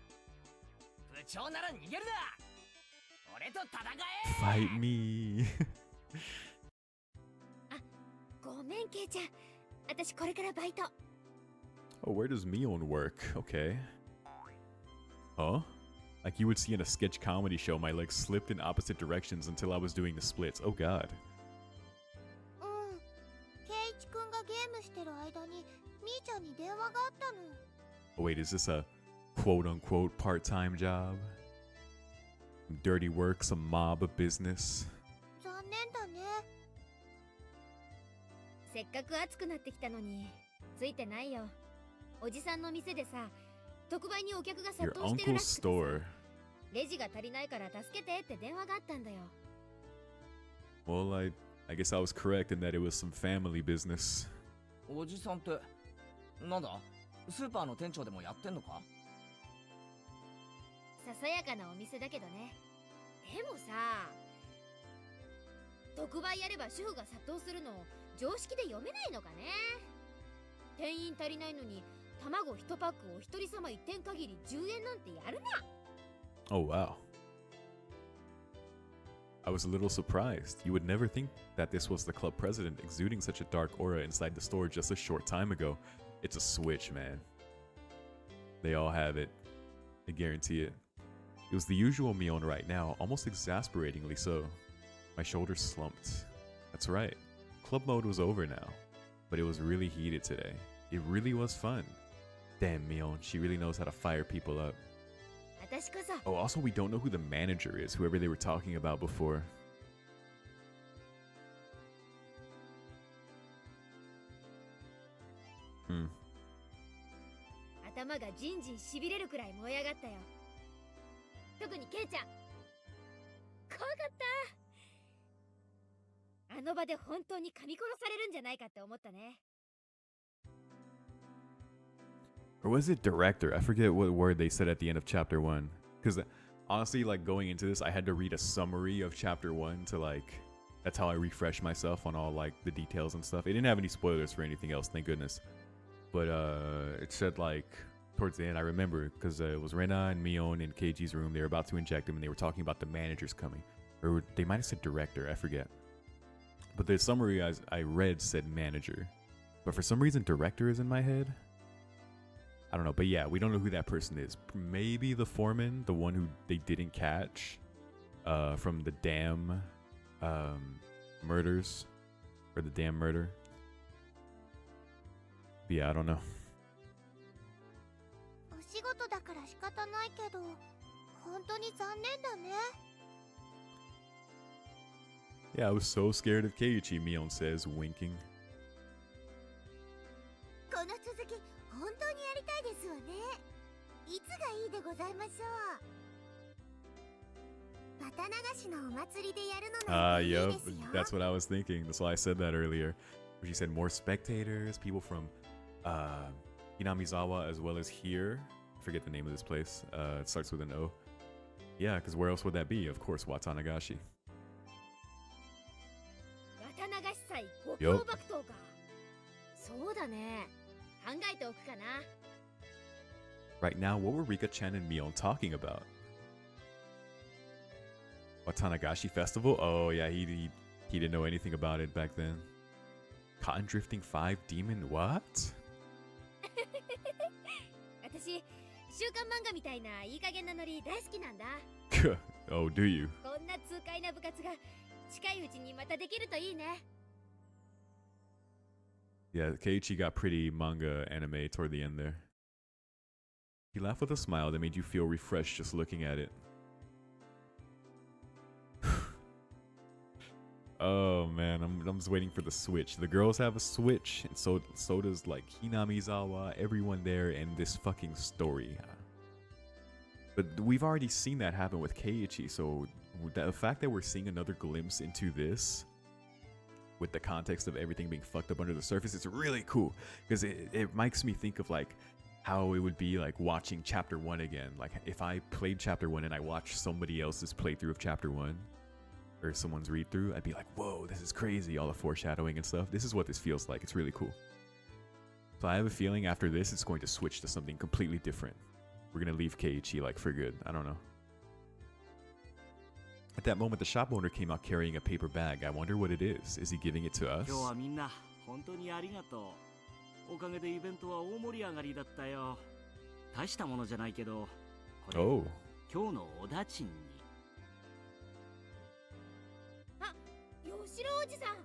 部長なら逃げるな。俺と戦え。Fight me! ごめんケイちゃん。私これからバイト。 Oh, where does Mion work? Okay. Huh? Like you would see in a sketch comedy show, my legs slipped in opposite directions until I was doing the splits. Oh god. ケイイチくんがゲームしてる間にミーちゃんに電話があったの。 Oh, wait, is this a quote-unquote part-time job? Some dirty work, some mob business? 残念だね。せっかく暑くなってきたのについてないよ。おじさんの店でさ、特売にお客が殺 Your 到してるら uncle's しくて store. さ、レジが足りないから助けてって電話があったんだよ。 Well, I guess I was correct in that it was some family business. おじさんってなんだ？スーパーの店長でもやってんのか？ささやかなお店だけどね。でもさ、特売やれば主婦が殺到するの常識で読めないのかね。店員足りないのに卵1パックお一人様1点限り10円なんてやるな。 Oh, wow. I was a little surprised. You would never think that this was the club president exuding such a dark aura inside the store just a short time ago. It's a switch, man. They all have it. I guarantee it. It was the usual Mion right now, almost exasperatingly so. My shoulders slumped. That's right. Club mode was over now. But it was really heated today. It really was fun. Damn, Mion, she really knows how to fire people up. 私こそ Oh, also, we don't know who the manager is, whoever they were talking about before. Hmm. 頭がジンジンしびれるくらい燃え上がったよ。特にケイちゃん怖かった。あの場で本当に噛み殺されるんじゃないかって思ったね。 Or was it director? I forget what word they said at the end of chapter 1. Because honestly, like going into this, I had to read a summary of chapter 1 to like, that's how I refresh myself on all like the details and stuff. It didn't have any spoilers for anything else, thank goodness. But it said like, towards the end, I remember, because it was Rena and Mion in Keiji's room. They were about to inject him and they were talking about the managers coming. Or they might have said director, I forget. But the summary I read said manager. But for some reason, director is in my head. I don't know, but yeah, we don't know who that person is. Maybe the foreman, the one who they didn't catch from the dam murders, or the dam murder. But yeah, I don't know. お仕事だから仕方ないけど、本当に残念だね。 Yeah, I was so scared of Keiichi, Mion says, winking. この続き、本当にやりたいですわね。いつがいいでございましょう。綿流しのお祭りでやるのなんていいですよ。 That's what I was thinking. That's why I said that earlier. She said more spectators, people from Hinamizawa as well as here. I forget the name of this place. It starts with an O. Yeah, because where else would that be? Of course, Watanagashi. 綿流し祭極道爆闘か。そうだね。考えておくかな。 Right now, what were Rika-chan and Mion talking about? Watanagashi Festival? Oh yeah, he didn't know anything about it back then. Cotton Drifting 5 Demon? What? 私、週刊漫画みたいないい加減なノリ大好きなんだ。Oh, do you? こんな痛快な部活が近いうちにまたできるといいね。 Yeah, Keiichi got pretty manga anime toward the end there. He laughed with a smile that made you feel refreshed just looking at it. Oh man, I'm just waiting for the Switch. The girls have a Switch, and so does like Hinamizawa, everyone there, and this fucking story. But we've already seen that happen with Keiichi, so the fact that we're seeing another glimpse into this, with the context of everything being fucked up under the surface, it's really cool, because it makes me think of like how it would be like watching chapter 1 again. Like if I played chapter 1 and I watched somebody else's playthrough of chapter 1 or someone's read through, I'd be like, whoa, this is crazy, all the foreshadowing and stuff. This is what this feels like. It's really cool. So I have a feeling after this it's going to switch to something completely different. We're gonna leave Keiichi like for good. I don't know. At that moment, the shop owner came out carrying a paper bag. I wonder what it is. Is he giving it to us? 今日はみんな本当にありがとう。おかげでイベントは大盛り上がりだったよ。大したものじゃないけど、これ、Oh. 今日のおだちんに。あ、吉郎おじさん。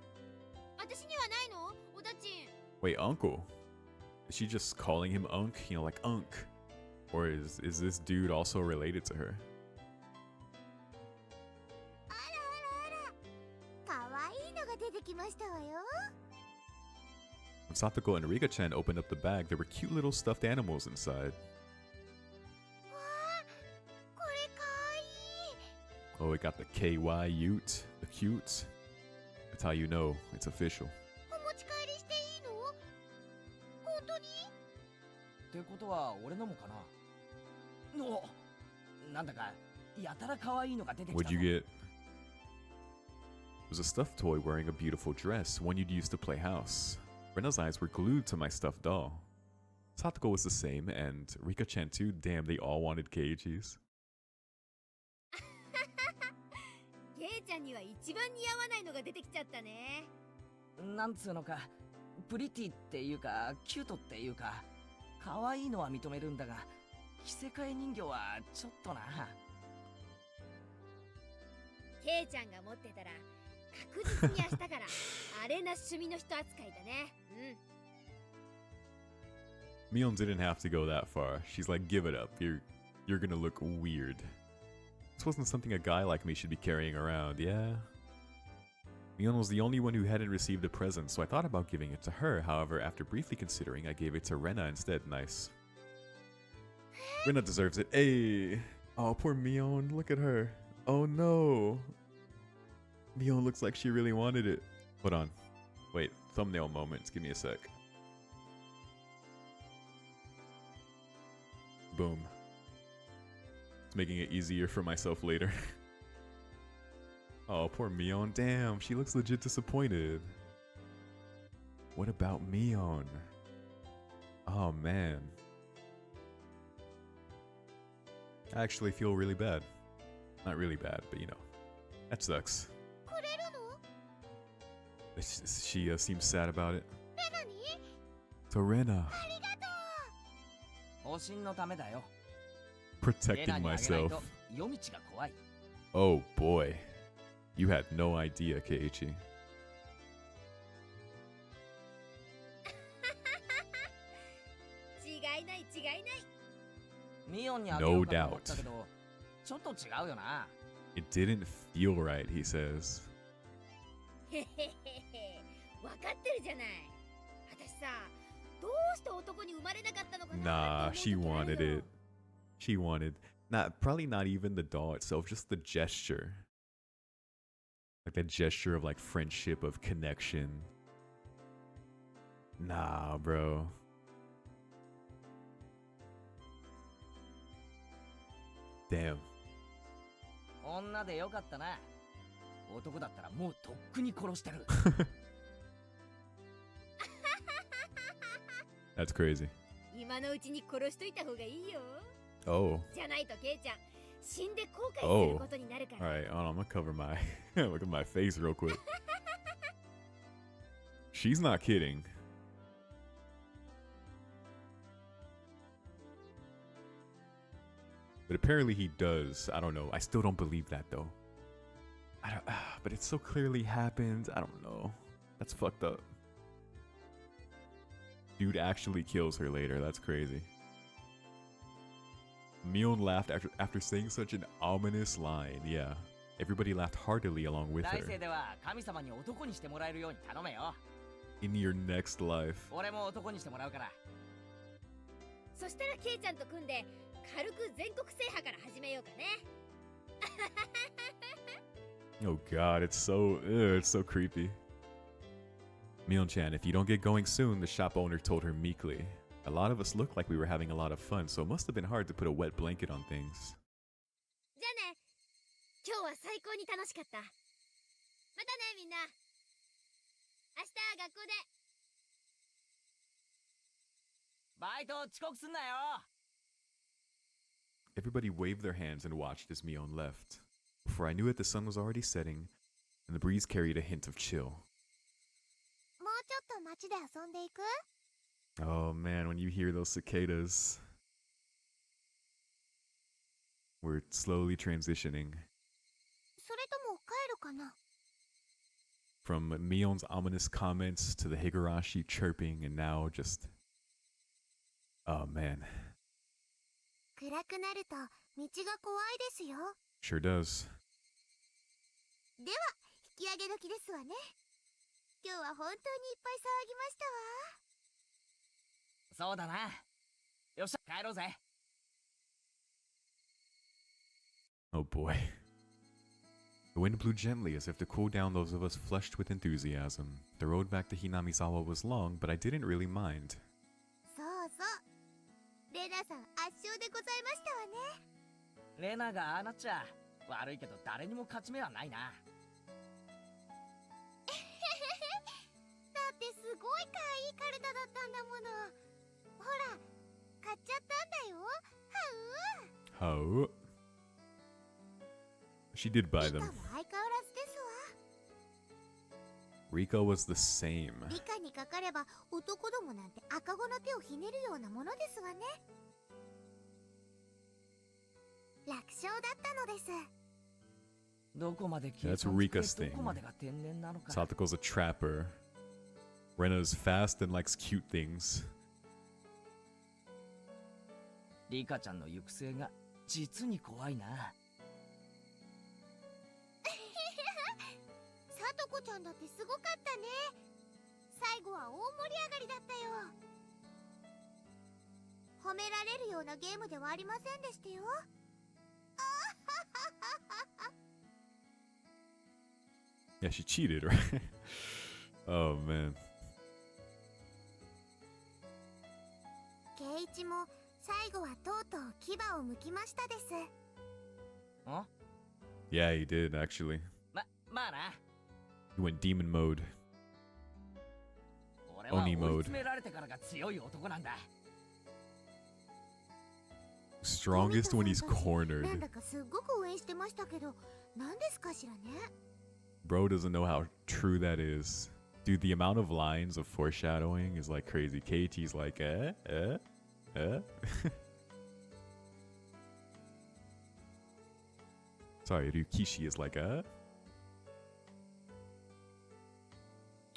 私にはないの？おだちん。 Wait, uncle? Is she just calling him Unk? You know, like Unk? Or is this dude also related to her? あらあらあら。かわいいのが出てきましたわよ。 When Satoko and Rika-chan opened up the bag, there were cute little stuffed animals inside. わあ、これかわいい。 Oh, it got the KY Ute, the cute. That's how you know it's official. お持ち帰りしていいの？本当に？ってことは俺のもかな。お、なんだかやたら可愛いのが出てきたぞ。 What'd you get? It was a stuffed toy wearing a beautiful dress, one you'd use to play house. Rena's eyes were glued to my stuffed doll. Satoko was the same, and Rika-chan too. Damn, they all wanted Keiichi's. ケイちゃんには一番似合わないのが出てきちゃったね。なんつうのか、プリティっていうかキュートっていうか、可愛いのは認めるんだが、着せ替え人形はちょっとな。ケイちゃんが持ってたら確実に明日からあれな趣味の人扱いだね。うん。 Mion didn't have to go that far. She's like, give it up. You're gonna look weird. This wasn't something a guy like me should be carrying around, yeah? Mion was the only one who hadn't received a present, so I thought about giving it to her. However, after briefly considering, I gave it to Rena instead. Nice. Rena deserves it. Hey! Oh, poor Mion. Look at her. Oh no. Mion looks like she really wanted it. Hold on. Wait, thumbnail moments. Give me a sec. Boom. It's making it easier for myself later. Oh, poor Mion. Damn, she looks legit disappointed. What about Mion? Oh, man. I actually feel really bad. Not really bad, but you know. That sucks. She seems sad about it. Torena. 方針のためだよ。レナ Protecting にあげない myself. と夜道が怖い。 Oh boy. You had no idea, Keiichi. 違いない違いない。ミオンにあげようかと思ったけど、ちょっと違うよな。It didn't feel right, he says. へへへへ。わかってるじゃない。私さ、どうして男に生まれなかったのかな Nah, she wanted it. She wanted probably not even the doll itself, just the gesture. Like that gesture of like friendship, of connection. Nah, bro. Damn. 女でよかったな。男だったらもうとっくに殺してる。That's crazy. 今のうちに殺しといた方がいいよ。 Oh. じゃないとケイちゃん、死んで後悔することになるから。Alright, hold on, I'm gonna cover my look at my face real quick. She's not kidding. But apparently he does. I don't know. I still don't believe that though. But it so clearly happened. I don't know. That's fucked up. Dude actually kills her later. That's crazy. Mion laughed after saying such an ominous line. Yeah. Everybody laughed heartily along with 来 her. 世では神様に男にしてもらえるように頼めよ。 In your next life. 俺も男にしてもらうから。そしたらケイちゃんと組んで軽く全国制覇から始めようかね。Oh god, it's so creepy. Mion-chan, if you don't get going soon, the shop owner told her meekly. A lot of us looked like we were having a lot of fun, so it must have been hard to put a wet blanket on things. じゃあね。今日は最高に楽しかった。またねみんな。明日学校で。バイト遅刻すんなよ。 Everybody waved their hands and watched as Mion left. Before I knew it, the sun was already setting, and the breeze carried a hint of chill. もうちょっと街で遊んでいく？ Oh man, when you hear those cicadas. We're slowly transitioning それとも帰るかな？ from Mion's ominous comments to the Higurashi chirping, and now just... Oh man. 暗くなると道が怖いですよ。 Sure does. では、引き上げ時ですわね。今日は本当にいっぱい騒ぎましたわ。そうだな。よっしゃ、帰ろうぜ。 Oh boy. The wind blew gently as if to cool down those of us flushed with enthusiasm. The road back to Hinamizawa was long, but I didn't really mind. そうそう。レナさん圧勝でございましたわね。レナがああなっちゃ悪いけど誰にも勝ち目はないな。だってすごい可愛いカルタだったんだもの。ほら、買っちゃったんだよ。ハウ。 How? She did buy リカ them. も相変わらずですわ。 Rika was the same. リカにかかれば男どもなんて赤子の手をひねるようなものですわね。楽勝だったのです。どこまで That's Rika's ど thing. こまでが天然なのか。 Satoko's a trapper. Rena's fast and likes cute things. リカちゃんの行く末が実に怖いな。さとこちゃんだってすごかったね。最後は大盛り上がりだったよ。褒められるようなゲームではありませんでしたよ。Yeah, she cheated, right? Oh man. 圭一も最後はとうとう牙を剥きましたです。ん Yeah, he did actually. まあな。 He went demon mode. 俺は追い Oni mode. 詰められてからが強い男なんだ。 Strongest when he's なん cornered. だかすっごく応援してましたけど、なんですかしらね。 Bro doesn't know how true that is. Dude, the amount of lines of foreshadowing is like crazy. KT's like, Sorry, Ryukishi is like,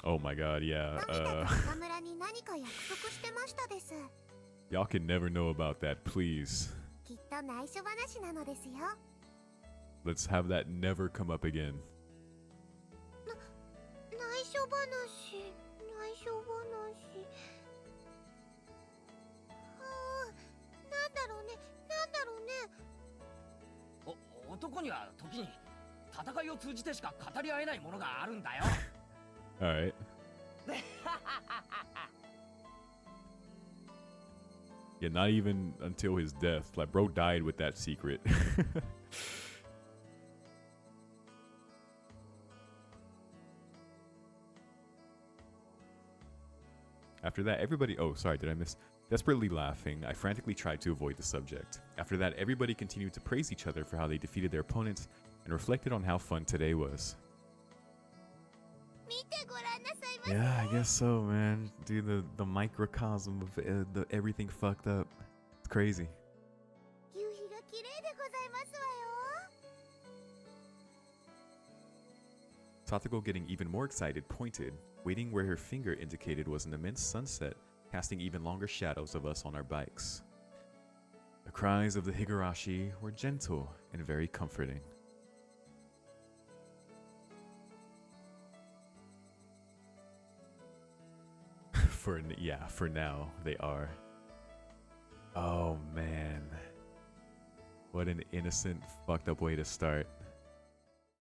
Oh my god, yeah. 涙と中村に何か約束してましたです。 Y'all can never know about that, please. きっと内緒話なのですよ。 Let's have that never come up again. 内緒話、内緒話。なんだろうね、なんだろうね。男には時に戦いを通じてしか語り合えないものがあるんだよ。Alright. Yeah, not even until his death. Like, bro died with that secret. After that, everybody... Oh, sorry, did I miss... Desperately laughing, I frantically tried to avoid the subject. After that, everybody continued to praise each other for how they defeated their opponents and reflected on how fun today was. 見てごらんなさいませ。 Yeah, I guess so, man. Dude, the microcosm of the everything fucked up. It's crazy. 夕日が綺麗でございますわよ。 Satoko, getting even more excited, pointed, waiting where her finger indicated was an immense sunset, casting even longer shadows of us on our bikes. The cries of the Higurashi were gentle and very comforting. For now, they are. Oh man. What an innocent, fucked up way to start.